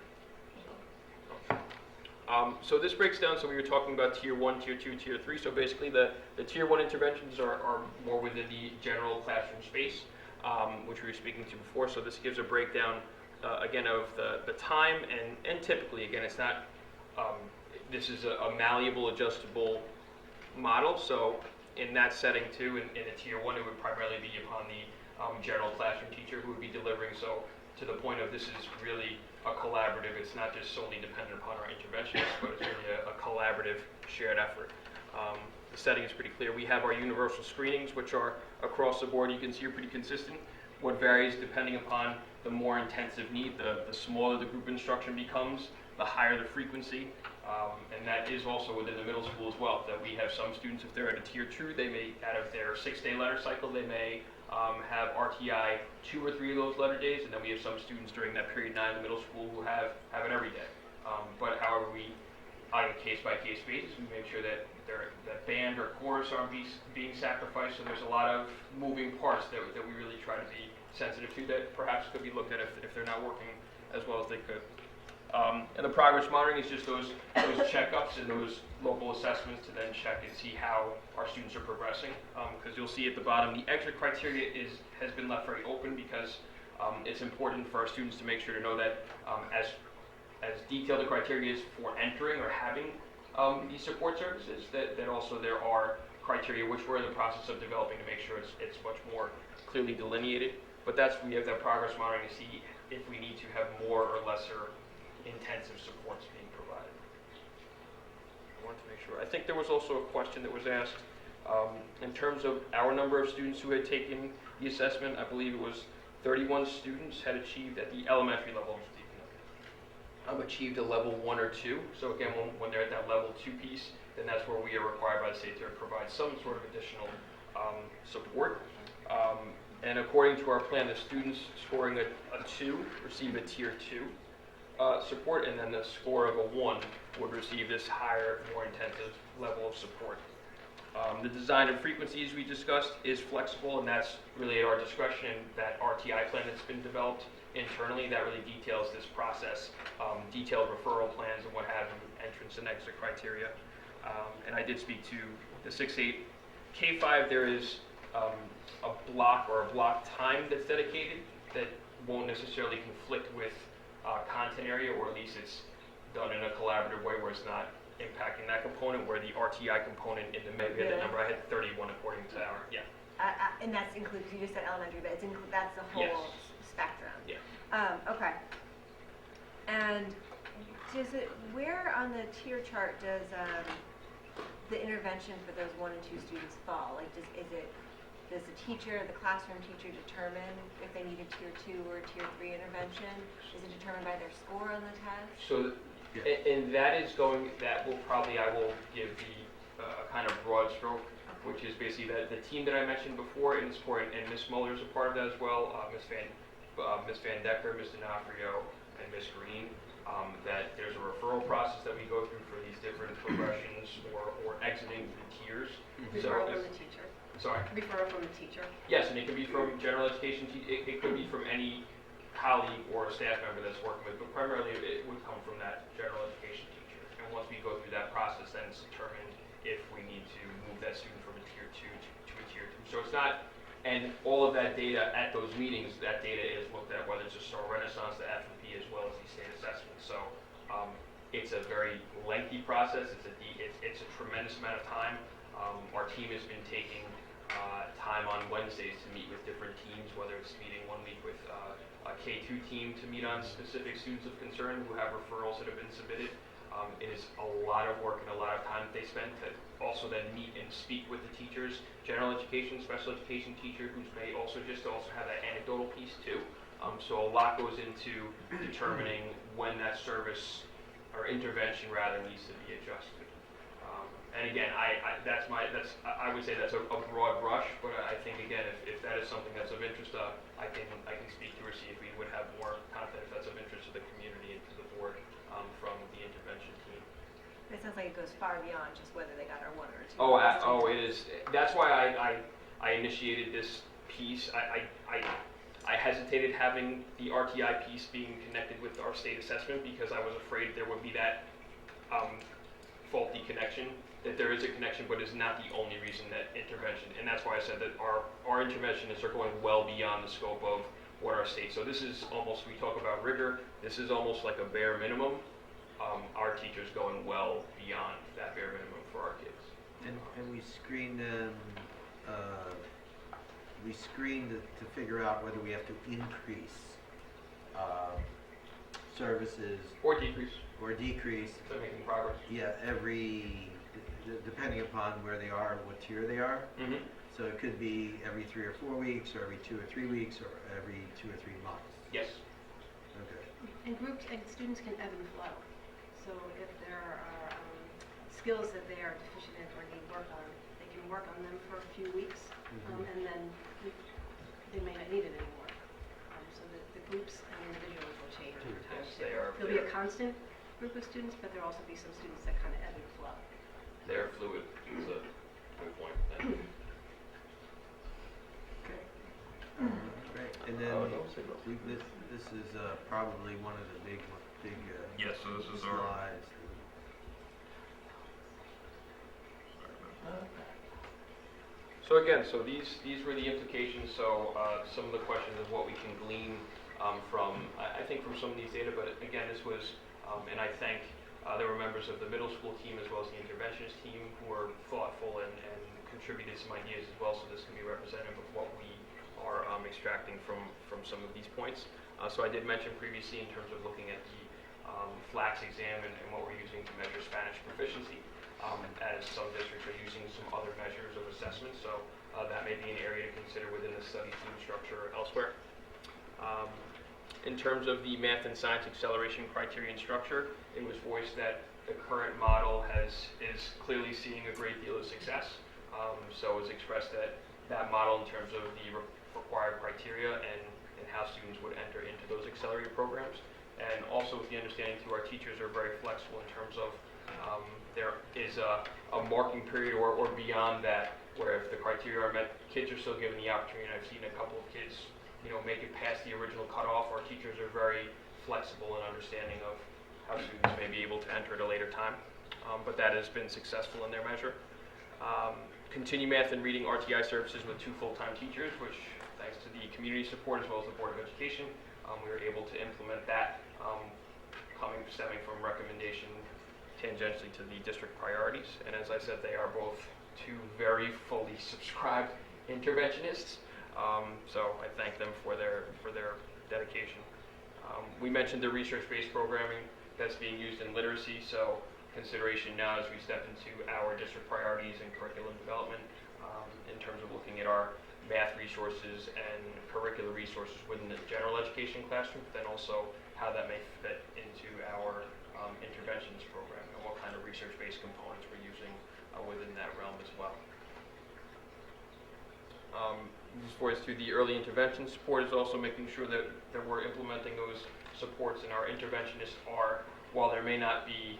So this breaks down, so we were talking about Tier 1, Tier 2, Tier 3. So basically the Tier 1 interventions are more within the general classroom space, which we were speaking to before. So this gives a breakdown, again, of the time, and typically, again, it's not, this is a malleable, adjustable model. So in that setting too, in a Tier 1, it would primarily be upon the general classroom teacher who would be delivering. So to the point of this is really a collaborative. It's not just solely dependent upon our interventionists, but it's really a collaborative, shared effort. The setting is pretty clear. We have our universal screenings, which are across the board. You can see are pretty consistent. What varies depending upon the more intensive need, the smaller the group instruction becomes, the higher the frequency. And that is also within the middle school as well, that we have some students, if they're at a Tier 2, they may, out of their 6-day letter cycle, they may have RTI 2 or 3 of those letter days, and then we have some students during that period 9 in the middle school who have it every day. But however, we, on a case-by-case basis, we make sure that that band or chorus aren't being sacrificed, so there's a lot of moving parts that we really try to be sensitive to that perhaps could be looked at if they're not working as well as they could. And the progress monitoring is just those checkups and those local assessments to then check and see how our students are progressing. Because you'll see at the bottom, the exit criteria has been left very open because it's important for our students to make sure to know that as detailed the criteria is for entering or having these support services, that also there are criteria which we're in the process of developing to make sure it's much more clearly delineated. But we have that progress monitoring to see if we need to have more or lesser intensive supports being provided. I wanted to make sure. I think there was also a question that was asked in terms of our number of students who had taken the assessment. I believe it was 31 students had achieved at the elementary level. Achieved a level 1 or 2. So again, when they're at that level 2 piece, then that's where we are required by the state to provide some sort of additional support. And according to our plan, the students scoring a 2 receive a tier 2 support, and then the score of a 1 would receive this higher, more intensive level of support. The design and frequencies we discussed is flexible, and that's really at our discretion. That RTI plan that's been developed internally that really details this process, detailed referral plans and what have you, entrance and exit criteria. And I did speak to the 6-8 K-5. There is a block or a block time that's dedicated that won't necessarily conflict with content area, or at least it's done in a collaborative way where it's not impacting that component, where the RTI component in the maybe the number I had 31 according to our And that's includes, you just said elementary, but that's the whole Yes. spectrum. Yeah. Okay. And where on the tier chart does the intervention for those 1 and 2 students fall? Like, does the teacher, the classroom teacher, determine if they need a tier 2 or tier 3 intervention? Is it determined by their score on the test? So, and that will probably, I will give the kind of broad stroke, which is basically the team that I mentioned before in sport, and Ms. Muller is a part of that as well, Ms. Van Decker, Ms. D'Onofrio, and Ms. Green, that there's a referral process that we go through for these different progressions or exiting through tiers. Referral from the teacher. Sorry? Referral from the teacher. Yes, and it could be from general education, it could be from any colleague or staff member that's working with, but primarily it would come from that general education teacher. And once we go through that process, then it's determined if we need to move that student from a tier 2 to a tier 2. So it's not, and all of that data at those meetings, that data is looked at, whether it's a Star Renaissance, the F&P, as well as the state assessment. So it's a very lengthy process. It's a tremendous amount of time. Our team has been taking time on Wednesdays to meet with different teams, whether it's meeting 1 week with a K2 team to meet on specific students of concern who have referrals that have been submitted. It is a lot of work and a lot of time that they spend to also then meet and speak with the teachers, general education, special education teacher who may also have that anecdotal piece too. So a lot goes into determining when that service or intervention rather needs to be adjusted. And again, I would say that's a broad brush, but I think again, if that is something that's of interest, I can speak to or see if we would have more content if that's of interest to the community and to the board from the intervention team. It sounds like it goes far beyond just whether they got our 1 or 2. It is. That's why I initiated this piece. I hesitated having the RTI piece being connected with our state assessment because I was afraid there would be that faulty connection. That there is a connection, but is not the only reason that intervention, and that's why I said that our interventionists are going well beyond the scope of what our state. So this is almost, we talk about rigor, this is almost like a bare minimum. Our teachers going well beyond that bare minimum for our kids. And we screen them, to figure out whether we have to increase services Or decrease, so making progress. Yeah, depending upon where they are, what tier they are. Mm-hmm. So it could be every 3 or 4 weeks, or every 2 or 3 weeks, or every 2 or 3 months. Yes. Okay. And groups and students can ebb and flow. So if there are skills that they are deficient in or need work on, they can work on them for a few weeks, and then they may not need it anymore. So the groups and individuals will change over time. Yes, too. they are. There'll be a constant group of students, but there'll also be some students that kind of ebb and flow. They're fluid is a good point. Okay. Great. And then That was This is probably one of the big Yes, so this is our, slides. so again, so these were the implications, so some of the questions of what we can glean from, I think from some of these data, but again, this was, and I thank, there were members of the middle school team as well as the interventionist team who were thoughtful and contributed some ideas as well, so this can be representative of what we are extracting from some of these points. So I did mention previously in terms of looking at the FLAX exam and what we're using to measure Spanish proficiency, as some districts are using some other measures of assessment, so that may be an area to consider within the study team structure or elsewhere. In terms of the math and science acceleration criteria and structure, it was voiced that the current model is clearly seeing a great deal of success. So it's expressed that that model in terms of the required criteria and how students would enter into those accelerated programs. And also with the understanding too, our teachers are very flexible in terms of there is a marking period or beyond that, where if the criteria are met, kids are still given the opportunity. And I've seen a couple of kids, make it past the original cutoff. Our teachers are very flexible and understanding of how students may be able to enter at a later time. But that has been successful in their measure. Continue math and reading RTI services with 2 full-time teachers, which thanks to the community support as well as the Board of Education, we were able to implement that, stemming from recommendation tangentially to the district priorities. And as I said, they are both 2 very fully subscribed interventionists. So I thank them for their dedication. We mentioned the research-based programming that's being used in literacy, so consideration now as we step into our district priorities and curriculum development in terms of looking at our math resources and curricular resources within the general education classroom, but then also how that may fit into our interventions program and what kind of research-based components we're using within that realm as well. This voice through the early intervention support is also making sure that we're implementing those supports, and our interventionists are, while there may not be,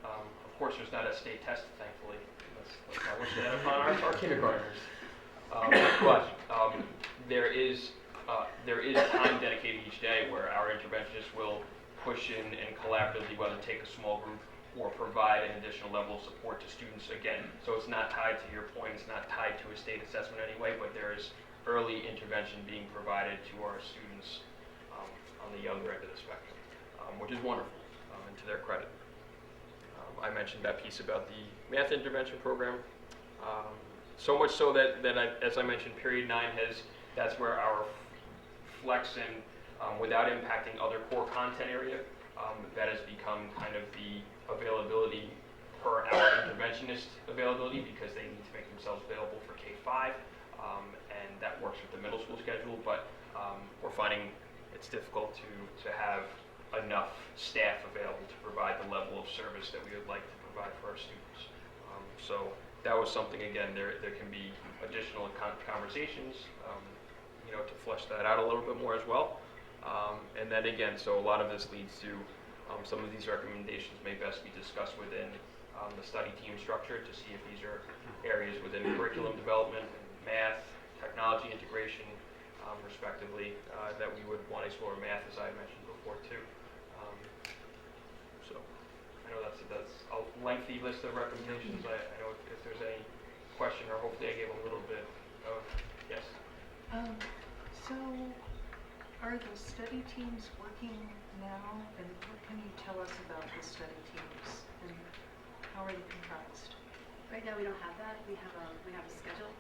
of course there's not a state test, thankfully, let's not wish that upon our kindergartners, but there is time dedicated each day where our interventionists will push in and collaboratively, whether take a small group or provide an additional level of support to students again. So it's not tied to your point, it's not tied to a state assessment anyway, but there is early intervention being provided to our students on the younger end of the spectrum, which is wonderful, and to their credit. I mentioned that piece about the math intervention program. So much so that as I mentioned, period 9 that's where our flex in, without impacting other core content area, that has become kind of the availability per our interventionist availability, because they need to make themselves available for K-5, and that works with the middle school schedule, but we're finding it's difficult to have enough staff available to provide the level of service that we would like to provide for our students. So that was something, again, there can be additional conversations, to flesh that out a little bit more as well. And then again, so a lot of this leads to some of these recommendations may best be discussed within the study team structure to see if these are areas within curriculum development, math, technology integration, respectively, that we would want to explore. Math, as I mentioned before, too. So I know that's a lengthy list of recommendations. I know if there's any question, or hopefully I gave a little bit of, yes? So are the study teams working now? And what can you tell us about the study teams? And how are they comprised? Right now we don't have that. We have a schedule,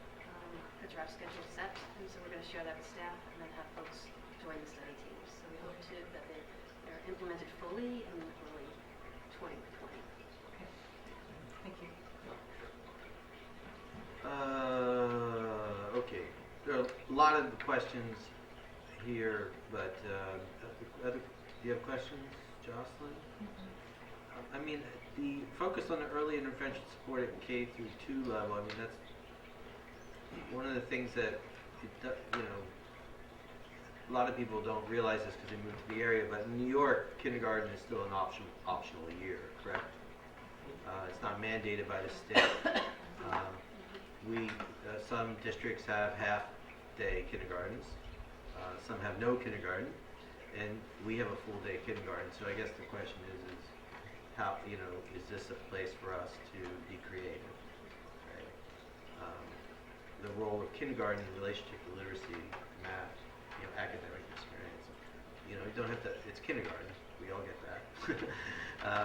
a draft schedule set, and so we're going to share that with staff and then have folks join the study teams. So we hope that they're implemented fully in early 2020. Okay. Thank you. Okay. There are a lot of questions here, but do you have questions, Jocelyn? I mean, the focus on the early intervention support at K through 2 level, I mean, that's one of the things that, a lot of people don't realize this because they moved to the area, but in New York, kindergarten is still an optional year, correct? It's not mandated by the state. Some districts have half-day kindergartens. Some have no kindergarten, and we have a full-day kindergarten. So I guess the question is how, is this a place for us to be creative? Right? The role of kindergarten in relationship to literacy, math, academic experience. You don't have to. It's kindergarten. We all get that.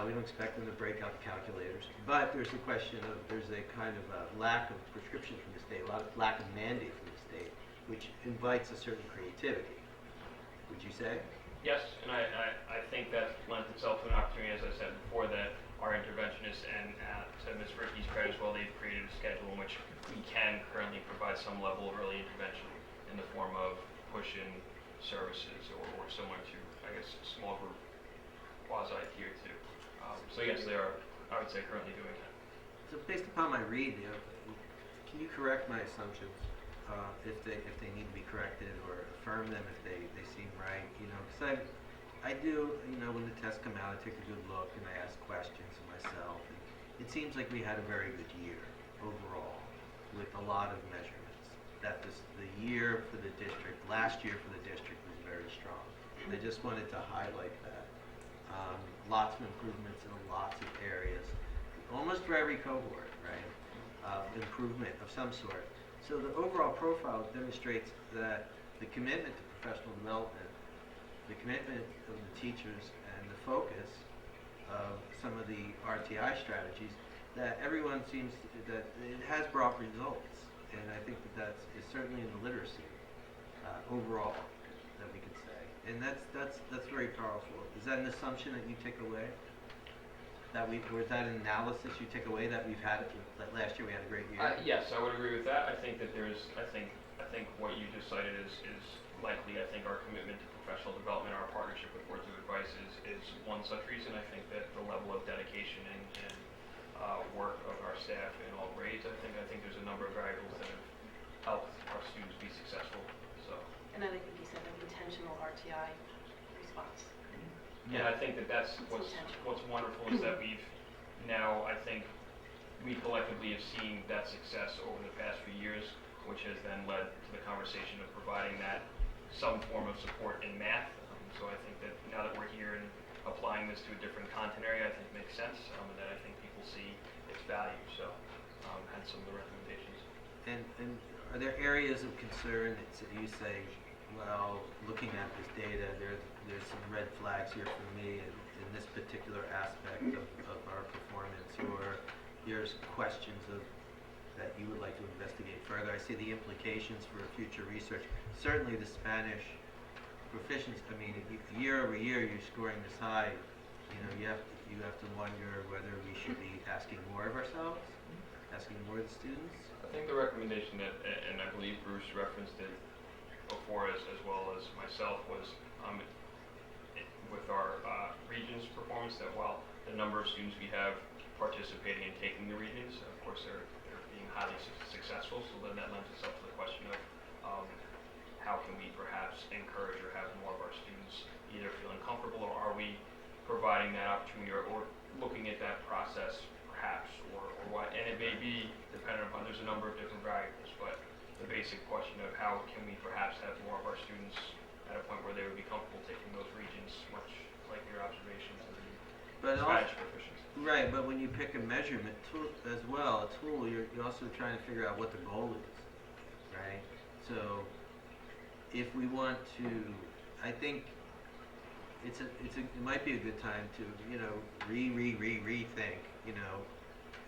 We don't expect them to break out the calculators. But there's a question of there's a kind of a lack of prescription from the state, a lot of lack of mandate from the state, which invites a certain creativity. Would you say? Yes, and I think that lends itself to an opportunity, as I said before, that our interventionists and to Ms. Ricky's credit as well, they've created a schedule in which we can currently provide some level of early intervention in the form of push-in services or similar to, I guess, small group quasi-tier 2. So yes, they are, I would say, currently doing that. So based upon my read, can you correct my assumptions if they need to be corrected, or affirm them if they seem right? Because I do, when the tests come out, I take a good look and I ask questions of myself. And it seems like we had a very good year overall with a lot of measurements. That the year for the district, last year for the district was very strong. I just wanted to highlight that. Lots of improvements in lots of areas, almost for every cohort, right? Improvement of some sort. So the overall profile demonstrates that the commitment to professional development, the commitment of the teachers, and the focus of some of the RTI strategies, that everyone seems that it has brought results. And I think that is certainly in the literacy overall that we could say. And that's very powerful. Is that an assumption that you take away? Or is that an analysis you take away that we've had that last year we had a great year? Yes, I would agree with that. I think that I think what you just cited is likely. I think our commitment to professional development, our partnership with Boards of Advice is one such reason. I think that the level of dedication and work of our staff in all grades, I think there's a number of variables that have helped our students be successful. So. And I think you said an intentional RTI response. And I think that's what's wonderful is that we've now, I think, we collectively have seen that success over the past few years, which has then led to the conversation of providing that some form of support in math. So I think that now that we're here and applying this to a different content area, I think makes sense, and that I think people see its value. So hence some of the recommendations. And are there areas of concern that you say, well, looking at this data, there's some red flags here for me in this particular aspect of our performance, or there's questions that you would like to investigate further? I see the implications for future research. Certainly the Spanish proficiency, year over year you're scoring this high, you have to wonder whether we should be asking more of ourselves, asking more of the students. I think the recommendation that, and I believe Bruce referenced it before as well as myself, was with our regions performance, that while the number of students we have participating and taking the regions, of course they're being highly successful, so then that lends itself to the question of how can we perhaps encourage or have more of our students either feeling comfortable, or are we providing that opportunity, or looking at that process perhaps, or what, and it may be dependent upon, there's a number of different variables, but the basic question of how can we perhaps have more of our students at a point where they would be comfortable taking those regions, much like your observations of the Spanish proficiency. Right, but when you pick a measurement tool as well, you're also trying to figure out what the goal is, right? So if we want to, I think it might be a good time to rethink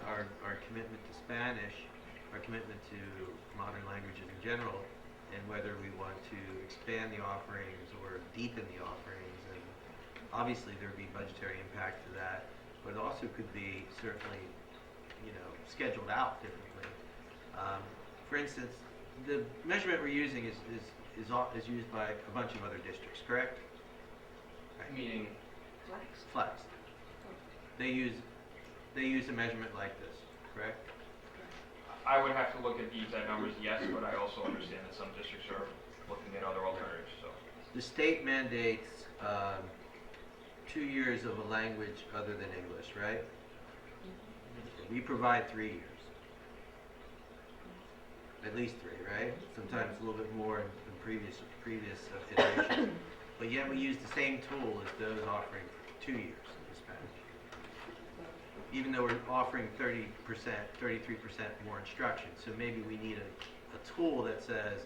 our commitment to Spanish, our commitment to modern languages in general, and whether we want to expand the offerings or deepen the offerings. And obviously there would be budgetary impact to that, but it also could be certainly scheduled out differently. For instance, the measurement we're using is used by a bunch of other districts, correct? Right. Meaning? Flex. They use a measurement like this, correct? I would have to look at the exact numbers, yes, but I also understand that some districts are looking at other alternatives. So the state mandates 2 years of a language other than English, right? We provide 3 years. At least 3, right? Sometimes a little bit more in previous iterations. But yet we use the same tool as those offering 2 years in Spanish. Even though we're offering 30%, 33% more instruction. So maybe we need a tool that says,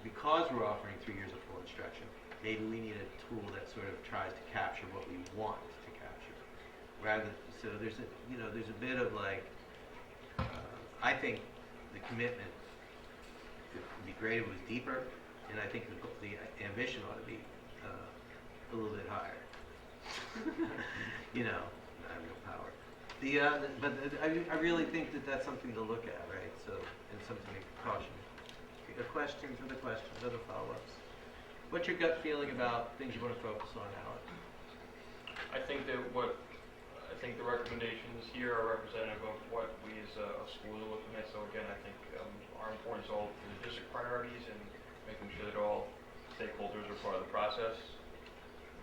because we're offering 3 years of full instruction, maybe we need a tool that sort of tries to capture what we want to capture. So there's a bit of like, I think the commitment, it would be great if it was deeper, and I think the ambition ought to be a little bit higher. I have no power. But I really think that that's something to look at, right? So, and something to caution. Questions, other follow-ups. What's your gut feeling about things you want to focus on, Alec? I think the recommendations here are representative of what we as a school are looking at. So again, I think our importance all to the district priorities and making sure that all stakeholders are part of the process.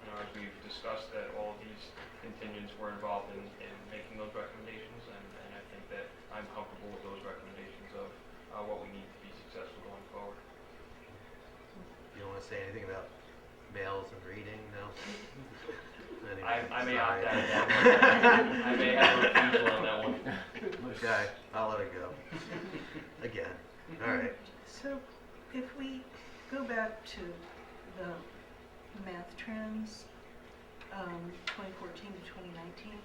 As we've discussed, that all of these contingents were involved in making those recommendations, and I think that I'm comfortable with those recommendations of what we need to be successful going forward. You don't want to say anything about males and reading, no? I may opt out of that one. I may have a refusal on that one. Okay, I'll let it go. Again. All right. So if we go back to the math trends, 2014 to 2019,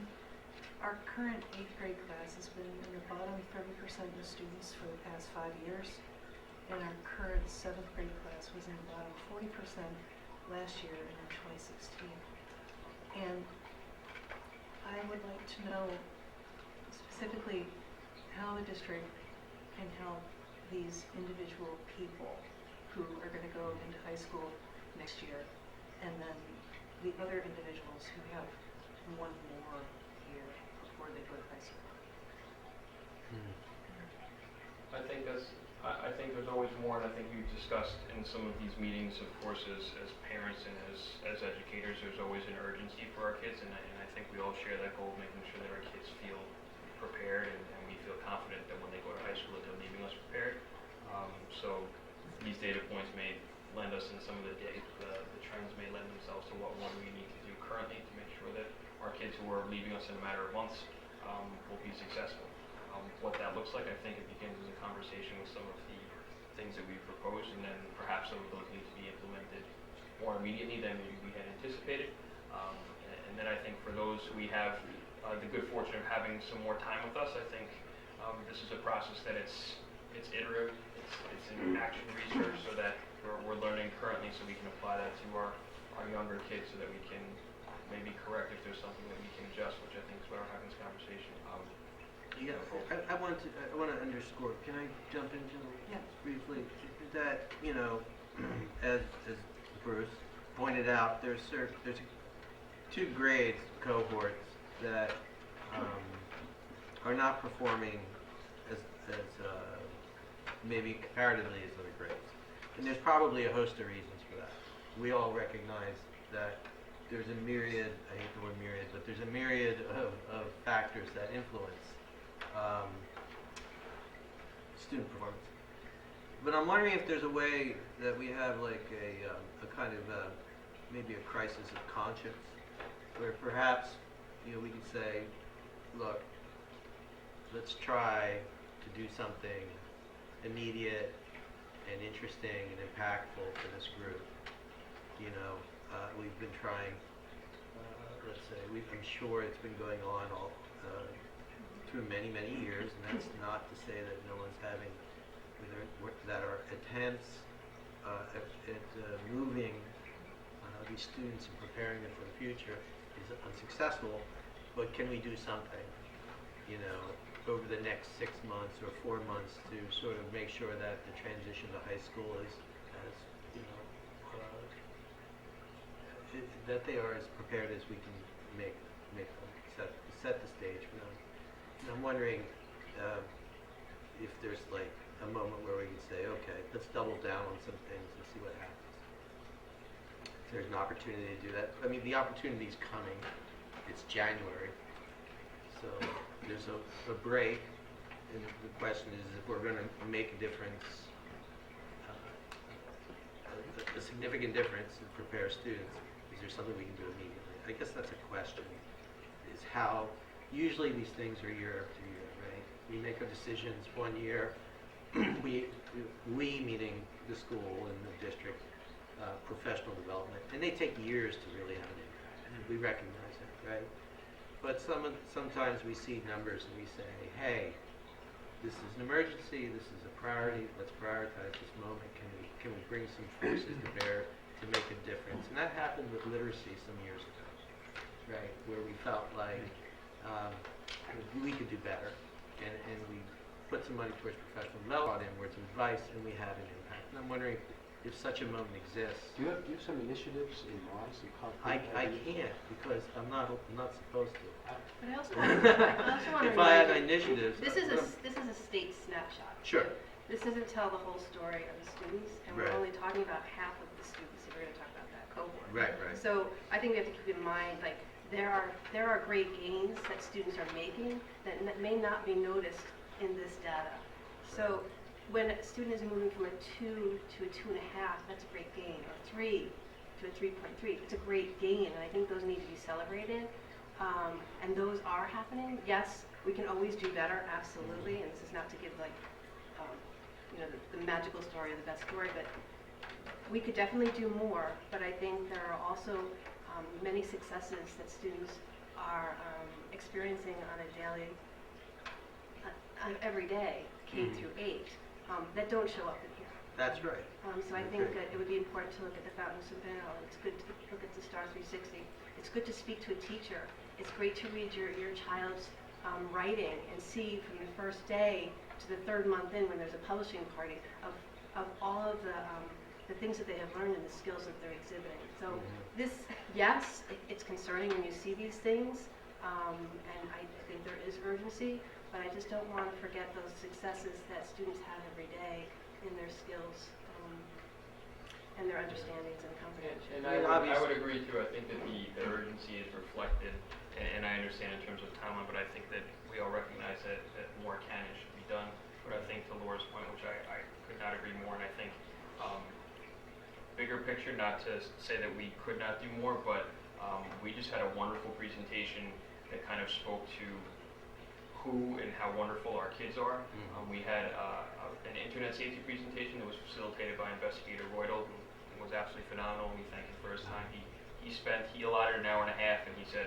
our current 8th grade class has been in the bottom 30% of the students for the past 5 years, and our current 7th grade class was in the bottom 40% last year and in 2016. And I would like to know specifically how the district and how these individual people who are going to go into high school next year, and then the other individuals who have one more year before they go to high school. I think there's always more, and I think we've discussed in some of these meetings, of course, as parents and as educators, there's always an urgency for our kids, and I think we all share that goal of making sure that our kids feel prepared and we feel confident that when they go to high school that they're leaving us prepared. So these data points may lend us in some of the trends may lend themselves to what we need to do currently to make sure that our kids who are leaving us in a matter of months will be successful. What that looks like, I think it begins as a conversation with some of the things that we've proposed, and then perhaps some of those need to be implemented more immediately than we had anticipated. And then I think for those who we have the good fortune of having some more time with us, I think this is a process that it's iterative, it's in action research, so that we're learning currently, so we can apply that to our younger kids, so that we can maybe correct if there's something that we can adjust, which I think is why we're having this conversation. Yeah, I want to underscore. Can I jump into briefly that as Bruce pointed out, there's 2 grades cohorts that are not performing as maybe comparatively as other grades, and there's probably a host of reasons for that. We all recognize that there's a myriad. I hate the word myriad, but there's a myriad of factors that influence student performance. But I'm wondering if there's a way that we have like a kind of maybe a crisis of conscience, where perhaps we could say, look, let's try to do something immediate and interesting and impactful for this group. We've been trying. Let's say I'm sure it's been going on all through many years, and that's not to say that no one's having that are attempts at moving these students and preparing them for the future is unsuccessful. But can we do something, over the next 6 months or 4 months to sort of make sure that the transition to high school is as that they are as prepared as we can make them, set the stage for them. And I'm wondering if there's like a moment where we can say, okay, let's double down on some things and see what happens. If there's an opportunity to do that. I mean, the opportunity's coming. It's January, so there's a break, and the question is if we're going to make a difference significant difference and prepare students, is there something we can do immediately? I guess that's a question, is how, usually these things are year after year, right? We make our decisions one year, we meaning the school and the district, professional development, and they take years to really have an impact. We recognize that, right? But sometimes we see numbers and we say, hey, this is an emergency, this is a priority, let's prioritize this moment, can we bring some forces to bear to make a difference? And that happened with literacy some years ago, right, where we felt like we could do better, and we put some money towards professional development, brought in words of advice, and we had an impact. And I'm wondering if such a moment exists. Do you have some initiatives in mind, some I concrete ideas? can't, because I'm not supposed to. But I also want to If I had remind you, initiatives, this is a state snapshot. Sure. This doesn't tell the whole story of the students, and we're Right. only talking about half of the students, if we're going to talk about that cohort. Right. So I think we have to keep in mind, like, there are great gains that students are making that may not be noticed in this data. So when a student is moving from a 2 to a 2.5, that's a great gain, or 3 to a 3.3, it's a great gain, and I think those need to be celebrated. And those are happening. Yes, we can always do better, absolutely, and this is not to give, like, the magical story or the best story, but we could definitely do more. But I think there are also many successes that students are experiencing on a daily, every day, K through 8, that don't show up in here. That's right. So I think that it would be important to look at the Fountains of Bell. It's good to look at the Star 360. It's good to speak to a teacher. It's great to read your child's writing and see from the first day to the 3rd month in, when there's a publishing party, of all of the things that they have learned and the skills that they're exhibiting. So this, yes, it's concerning when you see these things, and I think there is urgency, but I just don't want to forget those successes that students have every day in their skills and their understandings and comprehension. And I would agree too. I think that the urgency is reflected, and I understand in terms of timeline, but I think that we all recognize that more can and should be done. But I think to Laura's point, which I could not agree more, and I think bigger picture, not to say that we could not do more, but we just had a wonderful presentation that kind of spoke to who and how wonderful our kids are. We had an internet safety presentation that was facilitated by Investigator Roydel, who was absolutely phenomenal, and we thank him for his time. He allotted an hour and a half, and he said,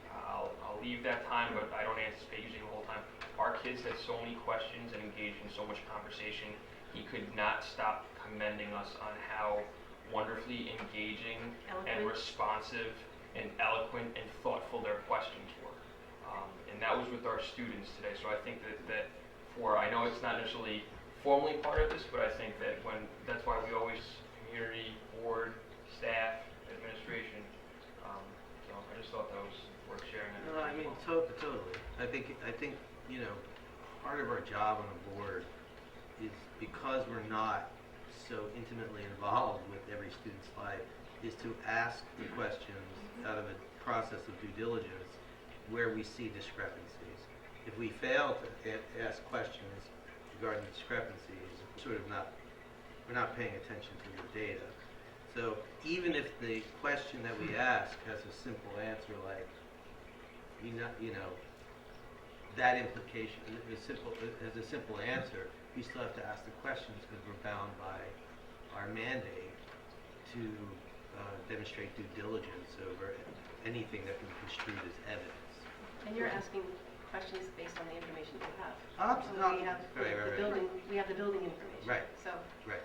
I'll leave that time, but I don't anticipate using the whole time. Our kids had so many questions and engaged in so much conversation. He could not stop commending us on how wonderfully engaging and responsive and eloquent and thoughtful their questions were. And that was with our students today. So I think that I know it's not necessarily formally part of this, but I think that that's why we always, community, board, staff, administration. So I just thought that was worth sharing. No, I mean, totally. I think, part of our job on the board is, because we're not so intimately involved with every student's life, is to ask the questions out of a process of due diligence where we see discrepancies. If we fail to ask questions regarding discrepancies, we're not paying attention to the data. So even if the question that we ask has a simple answer, like, that implication has a simple answer, we still have to ask the questions because we're bound by our mandate to demonstrate due diligence over anything that can be construed as evidence. And you're asking questions based on the information you have. Absolutely. We have the building. We have the building information. Right. So. Right.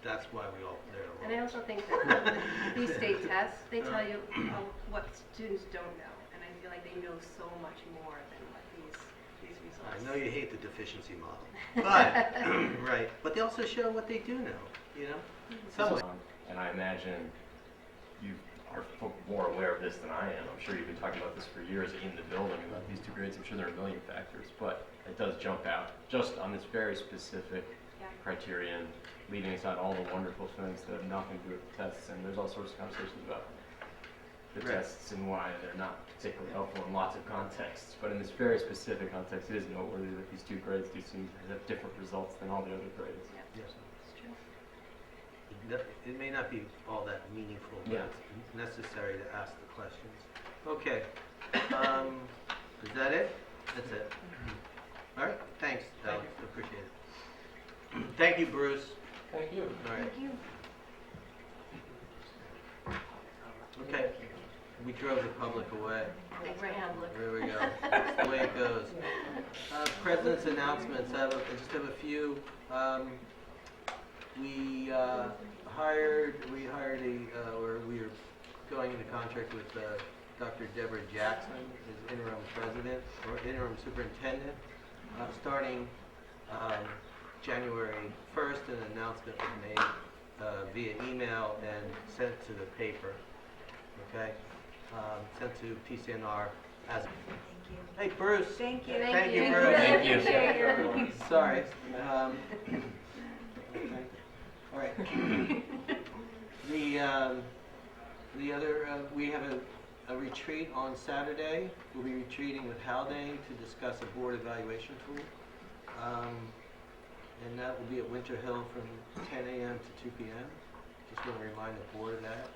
That's why we all play our role. And I also think that these state tests, they tell you what students don't know, and I feel like they know so much more than what these results. I know you hate the deficiency model, but right. But they also show what they do know. And I imagine you are more aware of this than I am. I'm sure you've been talking about this for years in the building about these 2 grades. I'm sure there are a million factors, but it does jump out just on this very specific criterion, leaving aside all the wonderful things that have nothing to do with the tests. And there's all sorts of conversations about the tests and why they're not particularly helpful in lots of contexts. But in this very specific context, it is noteworthy that these 2 grades do seem to have different results than all the other grades. Yeah. Yes. It's true. it may not be all that meaningful, but Yeah. it's necessary to ask the questions. Okay. Is that it? That's it. All right, thanks, Alex, appreciate it. Thank you, Bruce. Thank you. All right, Thank you. okay. We drove the public away. Right. There we go. That's the way it goes. President's announcements. I just have a few. We hired we are going into contract with Dr. Deborah Jackson as interim president or interim superintendent, starting January 1st. An announcement was made via email and sent to the paper. Okay, sent to PCNR as. Thank you. Hey, Bruce. Thank you. Thank you, Bruce. Thank you. Appreciate your- Sorry. Okay. All right. The other, we have a retreat on Saturday. We'll be retreating with Haldane to discuss a board evaluation tool. And that will be at Winter Hill from 10 a.m. to 2 p.m. Just want to remind the board of that.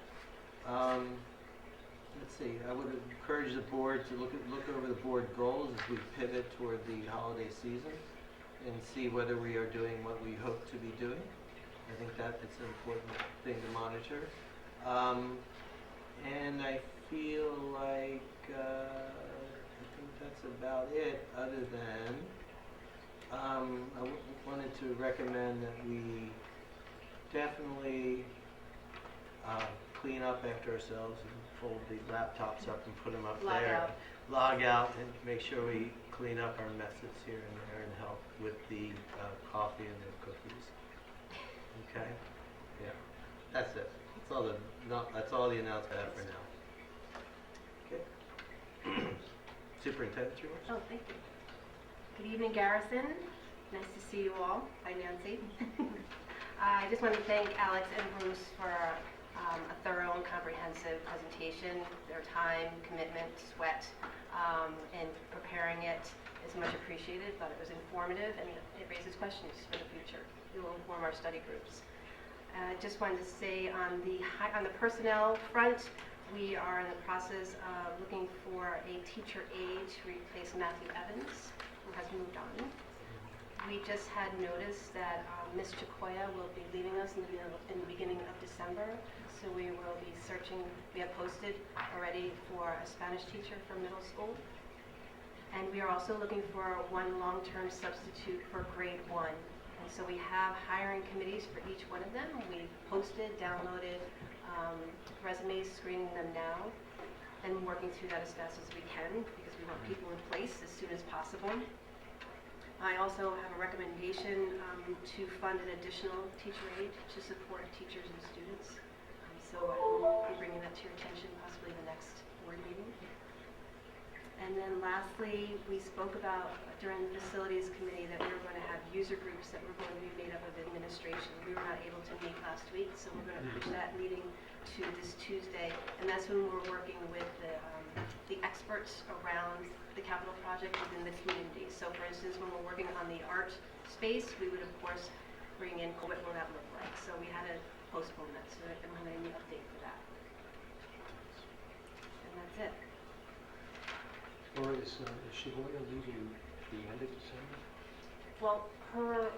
Let's see, I would encourage the board to look over the board goals as we pivot toward the holiday season and see whether we are doing what we hope to be doing. I think that it's an important thing to monitor. And I feel like I think that's about it, other than wanted to recommend that we definitely clean up after ourselves and fold the laptops up and put them up Log there. out. Log out and make sure we clean up our messes here and there and help with the coffee and the cookies. Okay? Yeah. That's it. That's all the announcements I have for now. Okay. Superintendent's remarks? Oh, thank you. Good evening, Garrison. Nice to see you all. Hi, Nancy. I just want to thank Alex and Bruce for a thorough and comprehensive presentation. Their time, commitment, sweat, in preparing it is much appreciated. Thought it was informative and it raises questions for the future. It will inform our study groups. Just wanted to say on the personnel front, we are in the process of looking for a teacher aide to replace Matthew Evans, who has moved on. We just had noticed that Ms. Chicoya will be leaving us in the beginning of December, so we will be searching. We have posted already for a Spanish teacher for middle school, and we are also looking for one long-term substitute for grade 1. And so we have hiring committees for each one of them. We posted, downloaded resumes, screening them now, and working through that as fast as we can because we want people in place as soon as possible. I also have a recommendation to fund an additional teacher aide to support teachers and students. So I will be bringing that to your attention possibly the next board meeting. And then lastly, we spoke about during the facilities committee that we were going to have user groups that were going to be made up of administration. We were not able to meet last week, so we're going to push that meeting to this Tuesday. And that's when we're working with the experts around the capital project within the community. So for instance, when we're working on the art space, we would of course bring in what will that look like. So we had to postpone that, so I don't have any update for that. And that's it. Or is Shibuya leaving the end of December? Well, her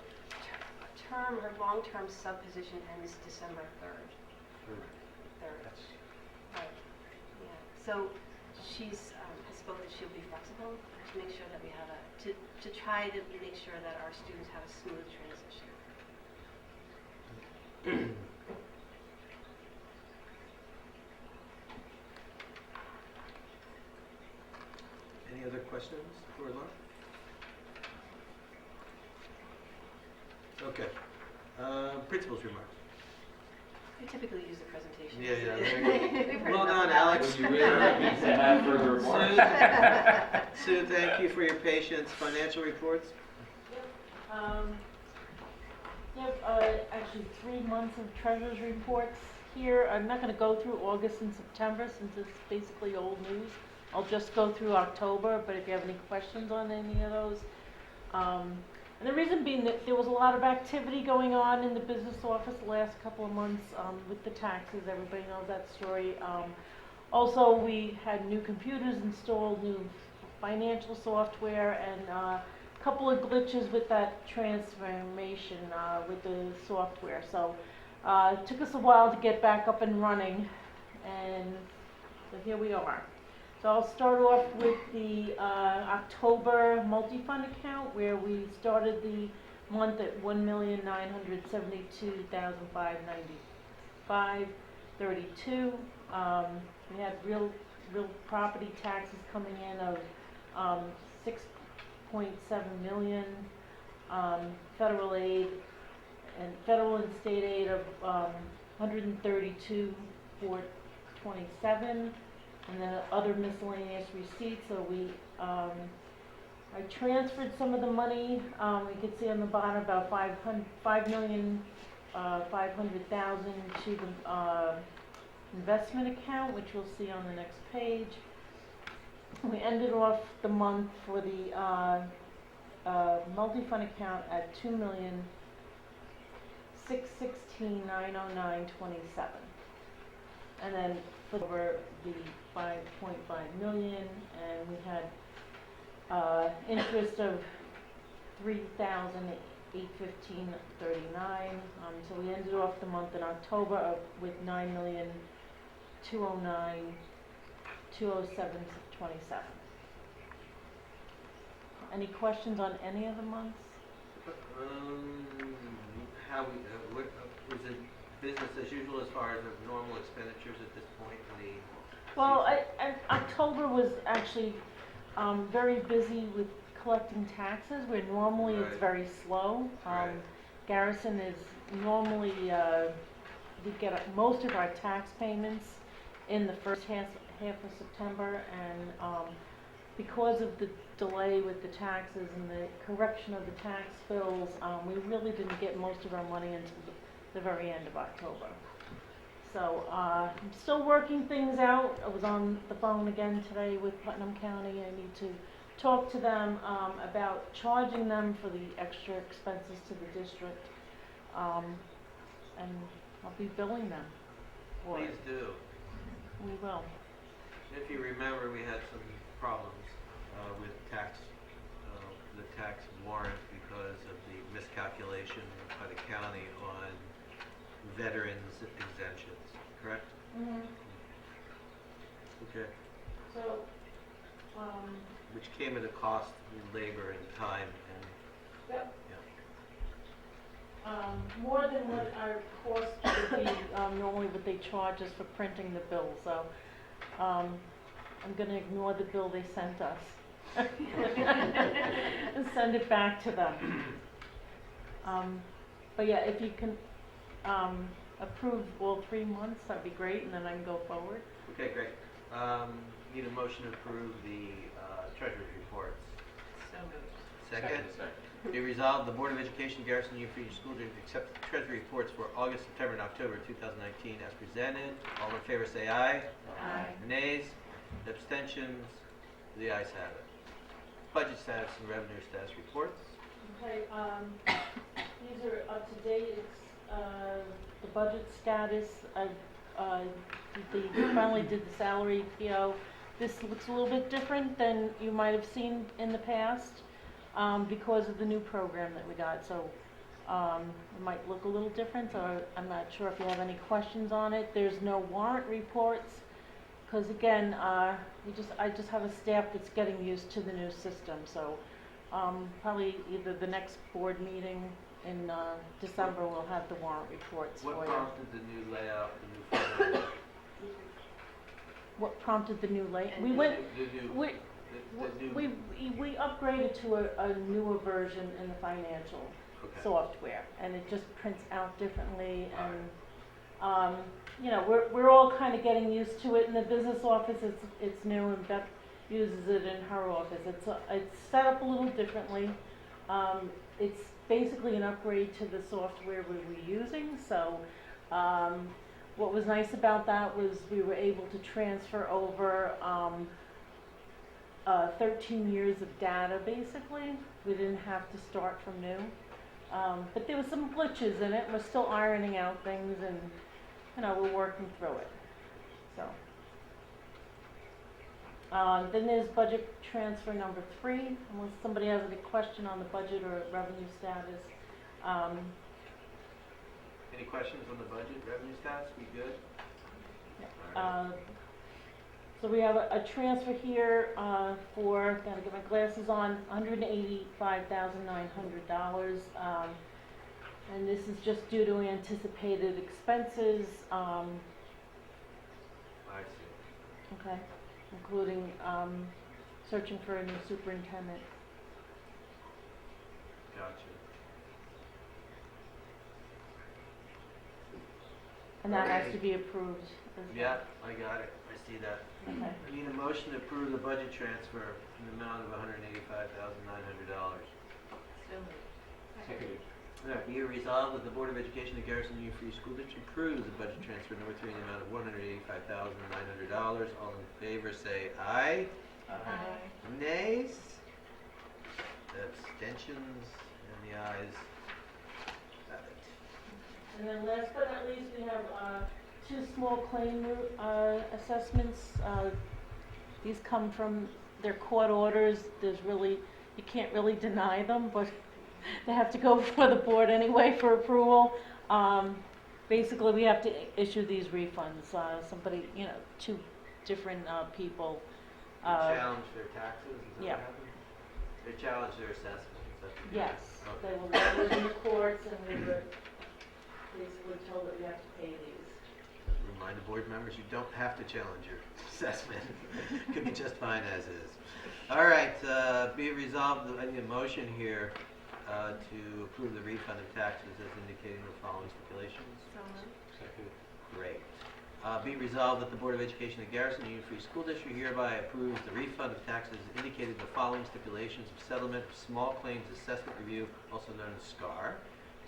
long-term sub-position ends December 3rd. That's Right. Yeah. So she's has spoken that she'll be flexible to make sure that we have to try to make sure that our students have a smooth transition. Any other questions for lunch? Okay. Principal's remarks. We typically use the presentation. Yeah, We've heard well enough done, about Alex. it. Would you really like me to have further remarks? Sue, thank you for your patience. Financial reports? Actually 3 months of treasurer's reports here. I'm not going to go through August and September since it's basically old news. I'll just go through October, but if you have any questions on any of those. And the reason being that there was a lot of activity going on in the business office the last couple of months with the taxes. Everybody knows that story. Also, we had new computers installed, new financial software, and a couple of glitches with that transformation with the software. So it took us a while to get back up and running, and so here we are. So I'll start off with the October multi-fund account, where we started the month at $1,972,595.32. We had real property taxes coming in of 6.7 million, federal aid and federal and state aid of 132,427, and then other miscellaneous receipts. So I transferred some of the money. You can see on the bottom about 5,500,000 to the investment account, which you'll see on the next page. We ended off the month for the multi-fund account at $2,616,909.27, and then for the 5.5 million, and we had interest of $3,815.39. So we ended off the month in October with $9,209,207.27. Any questions on any of the months? How we, what, is it business as usual as far as the normal expenditures at this point in the Well, season? October was actually very busy with collecting taxes, where normally it's Right. very slow. Right. Garrison is normally, we get most of our tax payments in the first half of September, and because of the delay with the taxes and the correction of the tax bills, we really didn't get most of our money until the very end of October. So I'm still working things out. I was on the phone again today with Putnam County. I need to talk to them about charging them for the extra expenses to the district, and I'll be billing them for Please it. do. We will. If you remember, we had some problems with the tax warrant because of the miscalculation by the county on veterans exemptions, correct? Mm-hmm. Okay. So, Which came at a cost in labor and time and, yep. yeah. More than what our cost would be normally what they charge us for printing the bill. So I'm going to ignore the bill they sent us and send it back to them. But yeah, if you can approve all 3 months, that'd be great, and then I can go forward. Okay, great. Need a motion to approve the treasurer's reports. So moved. Second? Be resolved, the Board of Education, Garrison Union Free School District accepts the treasury reports for August, September, and October 2019 as presented. All in favor say aye. Aye. Nays? Abstentions? The ayes have it. Budget status and revenue status reports. Okay, these are up to date. It's the budget status. They finally did the salary PO. This looks a little bit different than you might have seen in the past because of the new program that we got. So it might look a little different. So I'm not sure if you have any questions on it. There's no warrant reports because again, I just have a staff that's getting used to the new system. So probably either the next board meeting in December we'll have the warrant reports for What you. prompted the new layout, the new format? What prompted the new layout? We The went. new- the new- We upgraded to a newer version in the financial Okay. software, and it just prints out differently. All And we're all kind of getting used to it. In the business office, it's new, and Beth uses it in her office. It's set up a little differently. It's basically an upgrade to the software we were using. So what was nice about that was we were able to transfer over 13 years of data, basically. We didn't have to start from new. But there was some glitches in it. We're still ironing out things, and, we're working through it. So. Then there's budget transfer number 3, unless somebody has any question on the budget or revenue status. Any questions on the budget, revenue stats? We good? Yeah. All right. So we have a transfer here for, gotta get my glasses on, $185,900. And this is just due to anticipated expenses, I see. okay, including searching for a new superintendent. Gotcha. And that has to be approved as well. Yeah, I got it. I see that. Okay. I need a motion to approve the budget transfer in the amount of $185,900. Seconded. Now, be it resolved that the Board of Education of Garrison Union Free School District approves the budget transfer number 3 in the amount of $185,900. All in favor say aye. Aye. Nays? Abstentions? And the ayes have it. And then last but not least, we have 2 small claim assessments. These come from their court orders. You can't really deny them, but they have to go before the board anyway for approval. Basically, we have to issue these refunds. Somebody, 2 different people. They challenge their taxes? Is that yeah. what happened? They challenge their assessment? Is that the Yes, Okay. they were in the courts, and we were basically told that we have to pay these. Remind the board members, you don't have to challenge your assessment. Could be just fine as is. All right, be it resolved, I need a motion here to approve the refund of taxes as indicating the following stipulations. Seconded. Great. Be it resolved that the Board of Education of Garrison Union Free School District hereby approves the refund of taxes indicated the following stipulations of settlement of small claims assessment review, also known as SCAR,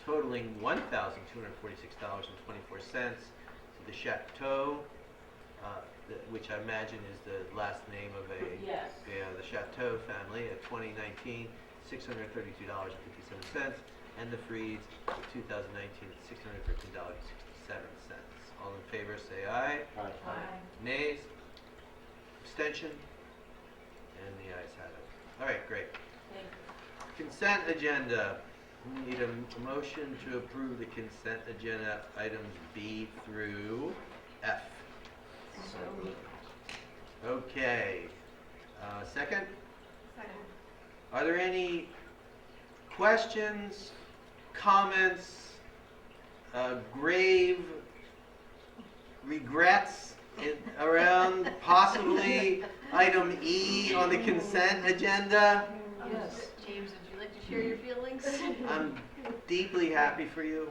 totaling $1,246.24 to the Chateau, which I imagine is the last name of Yes. the Chateau family at 2019, $632.57, and the Freeds 2019 at $613.67. All in favor say aye. Aye. Nays? Abstention? And the ayes have it. All right, great. Thank you. Consent agenda. We need a motion to approve the consent agenda items B through F. So moved. Okay. Second? Second. Are there any questions, comments, grave regrets around possibly item E on the consent agenda? Yes. James, would you like to share your feelings? I'm deeply happy for you.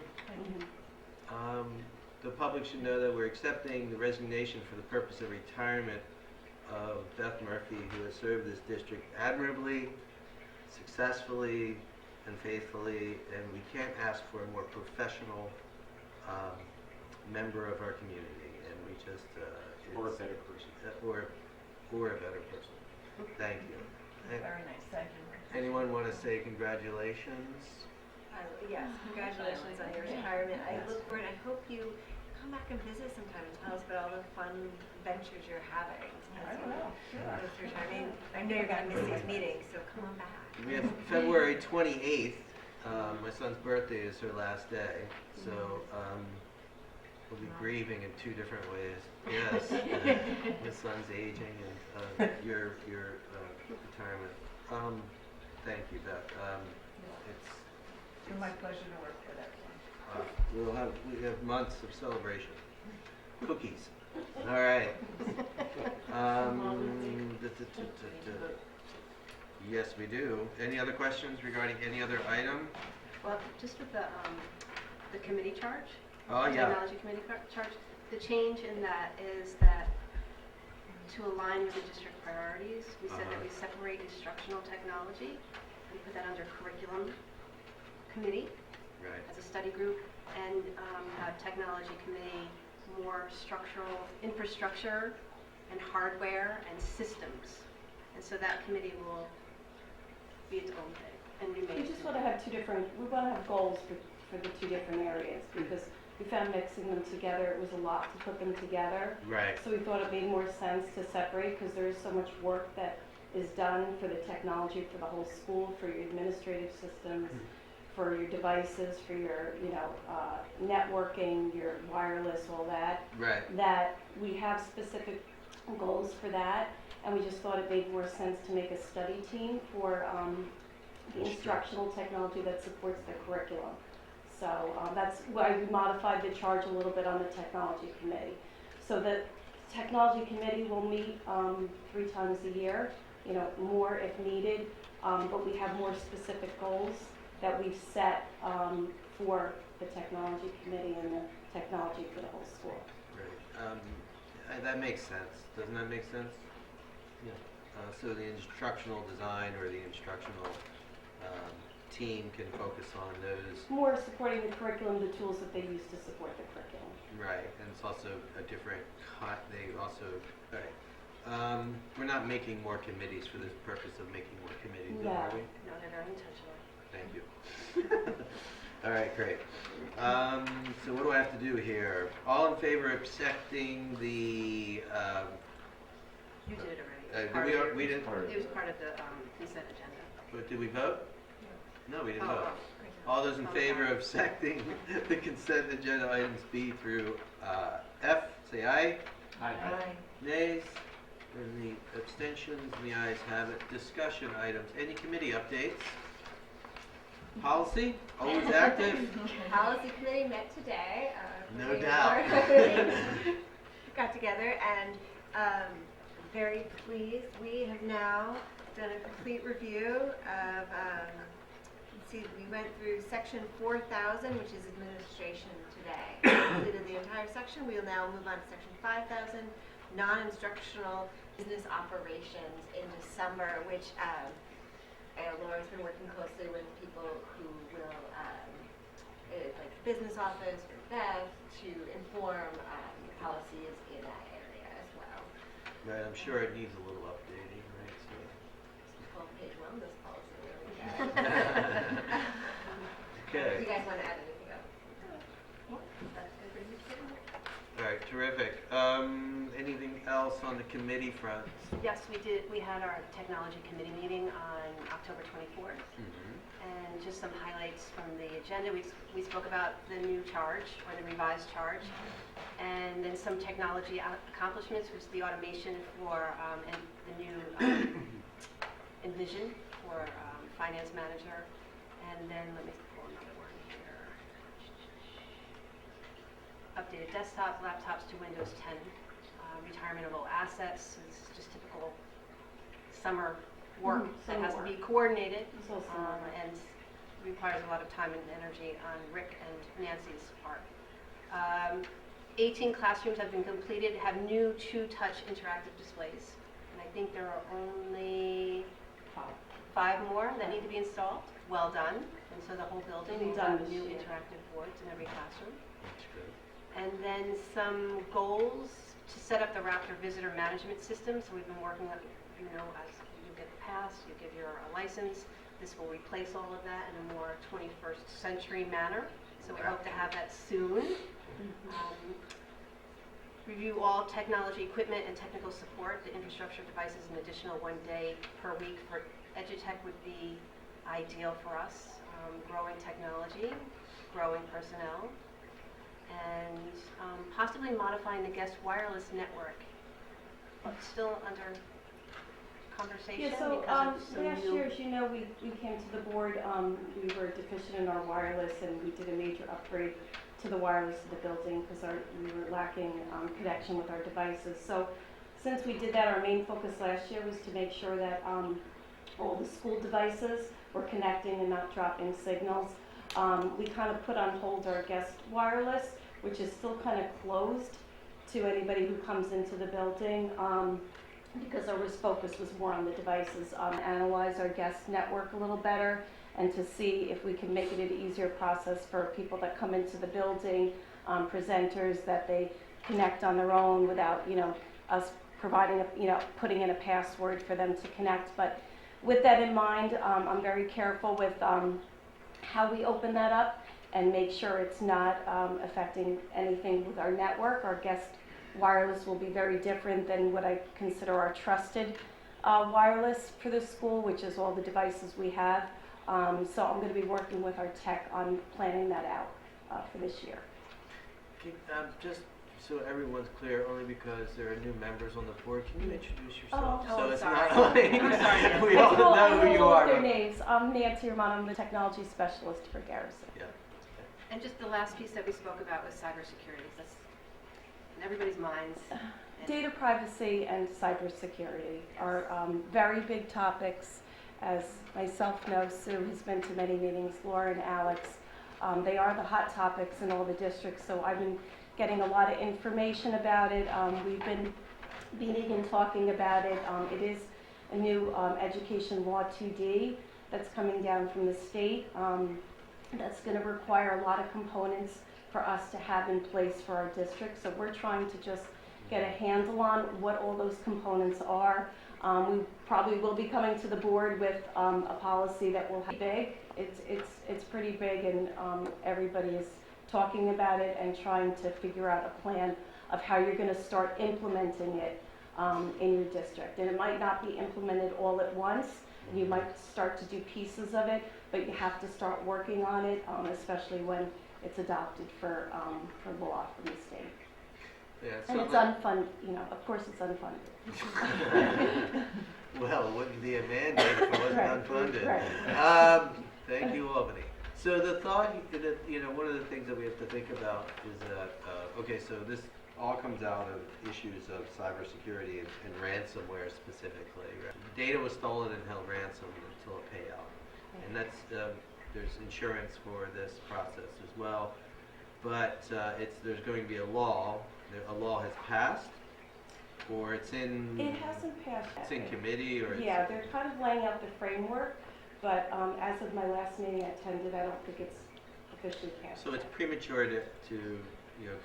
The public should know that we're accepting the resignation for the purpose of retirement of Beth Murphy, who has served this district admirably, successfully, and faithfully, and we can't ask for a more professional member of our community, and we just Or a better person. or a better person. Thank you. Very nice, thank you. Anyone want to say congratulations? Yes, congratulations on your retirement. I look forward, I hope you come back and visit sometime and tell us about all the fun ventures you're having. I don't know, sure. Go through time. I know you're gonna miss these meetings, so come on back. We have February 28th. My son's birthday is her last day, so we'll be grieving in 2 different ways. Yes, my son's aging and your retirement. Thank you, Beth. It's my pleasure to work for that one. We have months of celebration. Cookies. All right. Yes, we do. Any other questions regarding any other item? Well, just with the committee charge. Oh, the yeah. Technology committee charge. The change in that is that to align with the district priorities, we said that we separate instructional technology and put that under curriculum committee Right. as a study group, and have technology committee more structural infrastructure and hardware and systems. And so that committee will be its own thing and remain. We just want to have we want to have goals for the two different areas, because we found mixing them together, it was a lot to put them together. Right. So we thought it made more sense to separate, because there is so much work that is done for the technology for the whole school, for your administrative systems, for your devices, for your, networking, your wireless, all that. Right. That we have specific goals for that, and we just thought it made more sense to make a study team for the instructional technology that supports the curriculum. So that's why we modified the charge a little bit on the technology committee. So the technology committee will meet 3 times a year, more if needed, but we have more specific goals that we've set for the technology committee and the technology for the whole school. Right. That makes sense. Doesn't that make sense? Yeah. So the instructional design or the instructional team can focus on those. More supporting the curriculum, the tools that they use to support the curriculum. Right, and it's also a different cut. They also, all right. We're not making more committees for the purpose of making more committees, No. are we? No, they're very intentional. Thank you. All right, great. So what do I have to do here? All in favor of accepting the, You did it did already. we didn't, It was part of the consent agenda. but did we vote? No, we didn't Oh, vote. oh. All those in favor of accepting the consent agenda items B through F, say aye. Aye. Nays? And the abstentions, and the ayes have it. Discussion items. Any committee updates? Policy? Always active? Policy committee met today. No we doubt. Got together and very pleased. We have now done a complete review of, let's see, we went through section 4,000, which is administration today. We completed the entire section. We will now move on to section 5,000, non-instructional business operations in December, which Laura's been working closely with people who will, like the business office or Beth, to inform policies in that area as well. Right, I'm sure it needs a little updating, right? So. It's the 12-page wellness policy. Okay. Do you guys want to add anything else? All right, terrific. Anything else on the committee front? Yes, we did. We had our technology committee meeting on October 24th. And just some highlights from the agenda. We spoke about the new charge, or the revised charge, and then some technology accomplishments, which is the automation for and the new Envision for finance manager. And then let me pull another one here. Updated desktop, laptops to Windows 10, retirement of all assets. This is just typical summer work that summer has to work. be coordinated So summer. and requires a lot of time and energy on Rick and Nancy's part. 18 classrooms have been completed, have new 2-touch interactive displays. And I think there are only 5 more that need to be installed. Well done. And so the whole building will Done have this new year. interactive boards in every classroom. That's good. And then some goals to set up the Raptor visitor management system. So we've been working on, as you get the pass, you give your license. This will replace all of that in a more 21st century manner. So we hope to have that soon. Review all technology equipment and technical support. The infrastructure devices an additional 1 day per week for EduTech would be ideal for us. Growing technology, growing personnel, and possibly modifying the guest wireless network. But still under conversation Yeah, so because of some last new... year, as you know, we came to the board, we were deficient in our wireless, and we did a major upgrade to the wireless of the building because we were lacking connection with our devices. So since we did that, our main focus last year was to make sure that all the school devices were connecting and not dropping signals. We kind of put on hold our guest wireless, which is still kind of closed to anybody who comes into the building, because our focus was more on the devices, analyze our guest network a little better, and to see if we can make it an easier process for people that come into the building, presenters, that they connect on their own without, us providing, putting in a password for them to connect. But with that in mind, I'm very careful with how we open that up and make sure it's not affecting anything with our network. Our guest wireless will be very different than what I consider our trusted wireless for the school, which is all the devices we have. So I'm going to be working with our tech on planning that out for this year. Just so everyone's clear, only because there are new members on the board, can you introduce yourself? Oh, So I'm it's sorry. not like I'm sorry. we all know who you are. Their names. I'm Nancy Romano. I'm the technology specialist for Garrison. Yeah. And just the last piece that we spoke about was cybersecurity. That's in everybody's minds. And Data privacy and cybersecurity are very big topics. As myself know, Sue has been to many meetings, Laura and Alex. They are the hot topics in all the districts, so I've been getting a lot of information about it. We've been meeting and talking about it. It is a new Education Law 2D that's coming down from the state. That's going to require a lot of components for us to have in place for our district. So we're trying to just get a handle on what all those components are. We probably will be coming to the board with a policy that will be big. It's pretty big, and everybody is talking about it and trying to figure out a plan of how you're going to start implementing it in your district. And it might not be implemented all at once. You might start to do pieces of it, but you have to start working on it, especially when it's adopted for law from the state. Yeah, And it's unfunded, of course it's unfunded. Well, it wouldn't be a mandate if it wasn't Right, unfunded. right. Thank you, Albany. So the thought that, one of the things that we have to think about is that, okay, so this all comes out of issues of cybersecurity and ransomware specifically. Right? Data was stolen and held ransom until a payout. And that's, there's insurance for this process as well. But there's going to be a law. A law has passed, or it's in... It hasn't passed yet. It's in committee, or it's... Yeah, they're kind of laying out the framework, but as of my last meeting I attended, I don't think it's officially passed. So it's premature to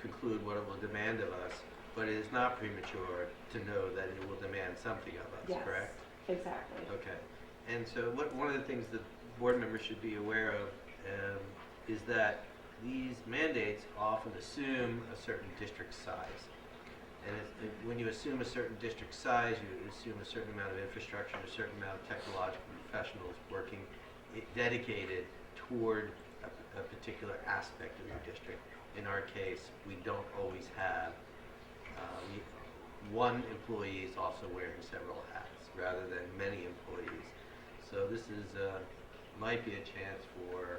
conclude what it will demand of us, but it is not premature to know that it will demand something of us, Yes, correct? Exactly. Okay. And so one of the things that board members should be aware of is that these mandates often assume a certain district size. And when you assume a certain district size, you assume a certain amount of infrastructure, a certain amount of technological professionals working dedicated toward a particular aspect of your district. In our case, we don't always have one employee is also wearing several hats rather than many employees. So this is might be a chance for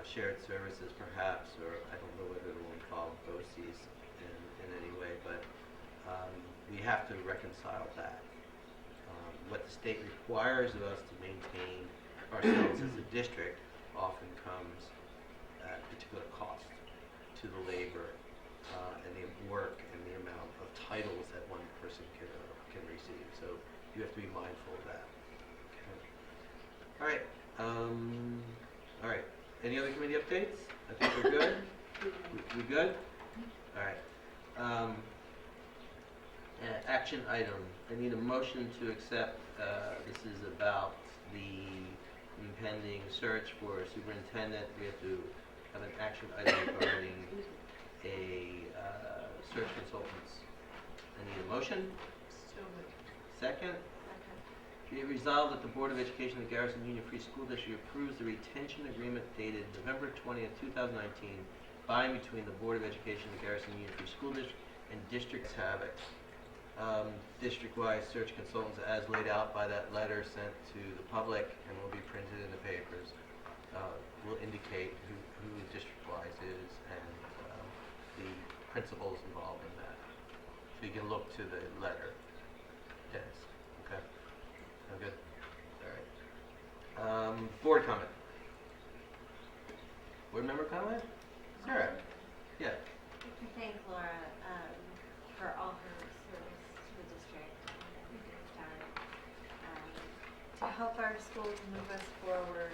shared services perhaps, or I don't know whether it will involve BOCES in any way, but we have to reconcile that. What the state requires of us to maintain ourselves as a district often comes at particular cost to the labor and the work and the amount of titles that one person can receive. So you have to be mindful of that. Okay. All right. All right. Any other committee updates? I think we're good. We good? All right. Action item. I need a motion to accept. This is about the impending search for a superintendent. We have to have an action item regarding a search consultants. I need a motion. Second. Be it resolved that the Board of Education of the Garrison Union Free School District approves the retention agreement dated November 20th, 2019, by and between the Board of Education of the Garrison Union Free School District and District Havoc. District-wide search consultants as laid out by that letter sent to the public and will be printed in the papers will indicate who district-wise is and the principals involved in that. So you can look to the letter. Dennis. Okay. I'm good. All right. Board comment. Board member comment? Sarah. Yeah. I'd like to thank Laura for all her service to the district and everything she's done to help our schools move us forward.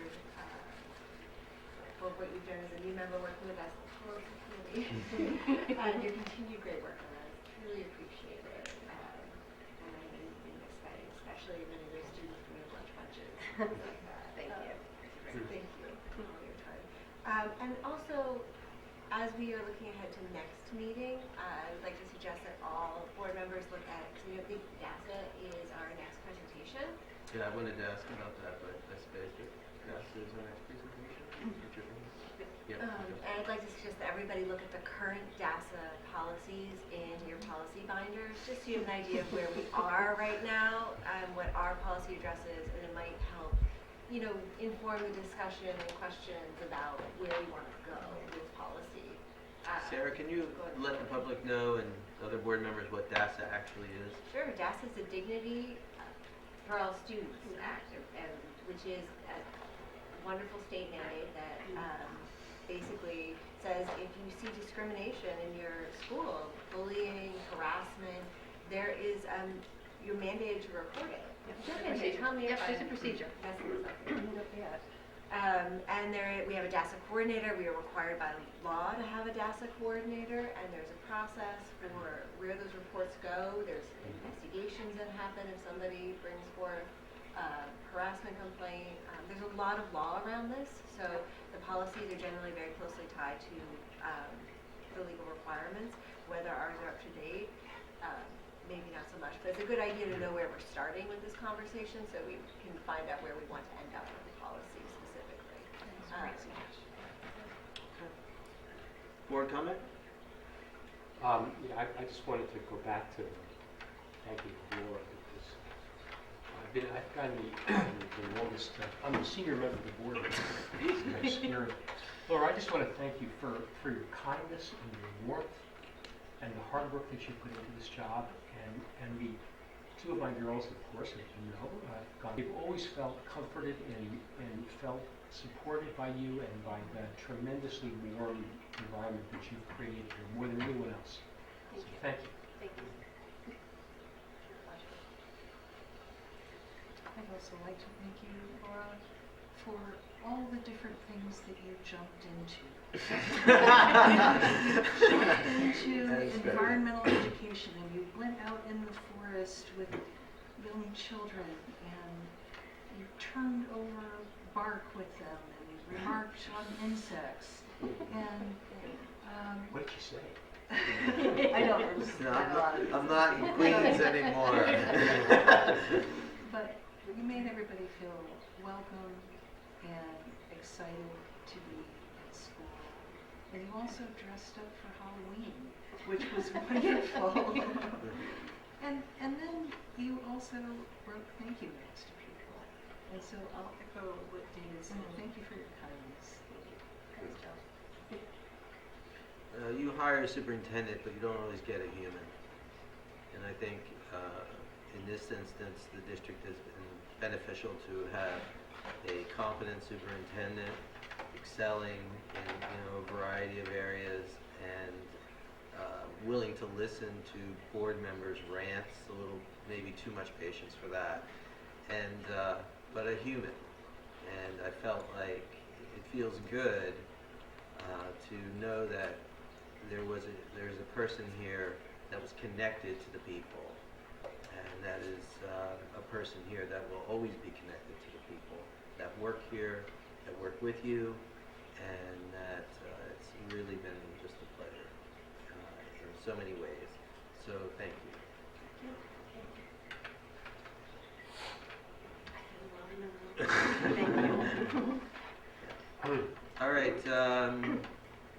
For what you've done as a new member working with us closely, and your continued great work on us. Truly appreciate it. Thank you. Thank you for all your time. And also, as we are looking ahead to next meeting, I would like to suggest that all board members look at, because I think DASA is our next presentation. Yeah, I wanted to ask about that, but I spaced it. Yes, is our next presentation? Yep. And I'd like to suggest that everybody look at the current DASA policies in your policy binders, just so you have an idea of where we are right now and what our policy addresses, and it might help, you know, inform the discussion and questions about where we want to go with policy. Sarah, can you let the public know and other board members what DASA actually is? Sure, DASA is the Dignity for All Students Act, and which is a wonderful state mandate that basically says if you see discrimination in your school, bullying, harassment, there is you're mandated to report it. Tell me if Yes, there's a procedure. And we have a DASA coordinator. We are required by law to have a DASA coordinator, and there's a process for where those reports go. There's investigations that happen if somebody brings forth a harassment complaint. There's a lot of law around this, so the policies are generally very closely tied to the legal requirements. Whether ours are up to date, maybe not so much, but it's a good idea to know where we're starting with this conversation so we can find out where we want to end up with the policy specifically. Board comment? Yeah, I just wanted to go back to thanking Laura because I've gotten the longest. I'm the senior member of the board. Nice spirit. Laura, I just want to thank you for your kindness and your warmth and the hard work that you put into this job. And we, two of my girls, of course, as you know, they've always felt comforted and felt supported by you and by the tremendously warm environment that you've created here, more than anyone else. So thank you. Thank you. I'd also like to thank you, Laura, for all the different things that you jumped into. Environmental education, and you went out in the forest with young children, and you turned over bark with them, and you remarked on insects, and What did you say? I don't remember. I'm not in Queens anymore. But you made everybody feel welcome and excited to be at school. And you also dressed up for Halloween, which was wonderful. And then you also wrote thank you notes to people. And so I'll echo what David said. Thank you for your kindness. You hire a superintendent, but you don't always get a human. And I think in this instance, the district has been beneficial to have a competent superintendent excelling in a variety of areas and willing to listen to board members' rants, a little, maybe too much patience for that, and but a human. And I felt like it feels good to know that there's a person here that was connected to the people, and that is a person here that will always be connected to the people that work here, that work with you, and that it's really been just a pleasure in so many ways. So thank you. All right.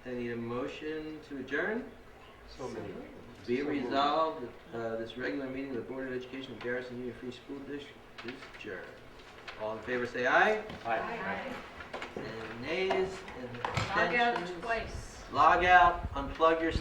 I need a motion to adjourn. So many. Be it resolved that this regular meeting of the Board of Education of Garrison Union Free School District is adjourned. All in favor say aye. Aye. And nays and Log out abstentions. twice. Log out, unplug your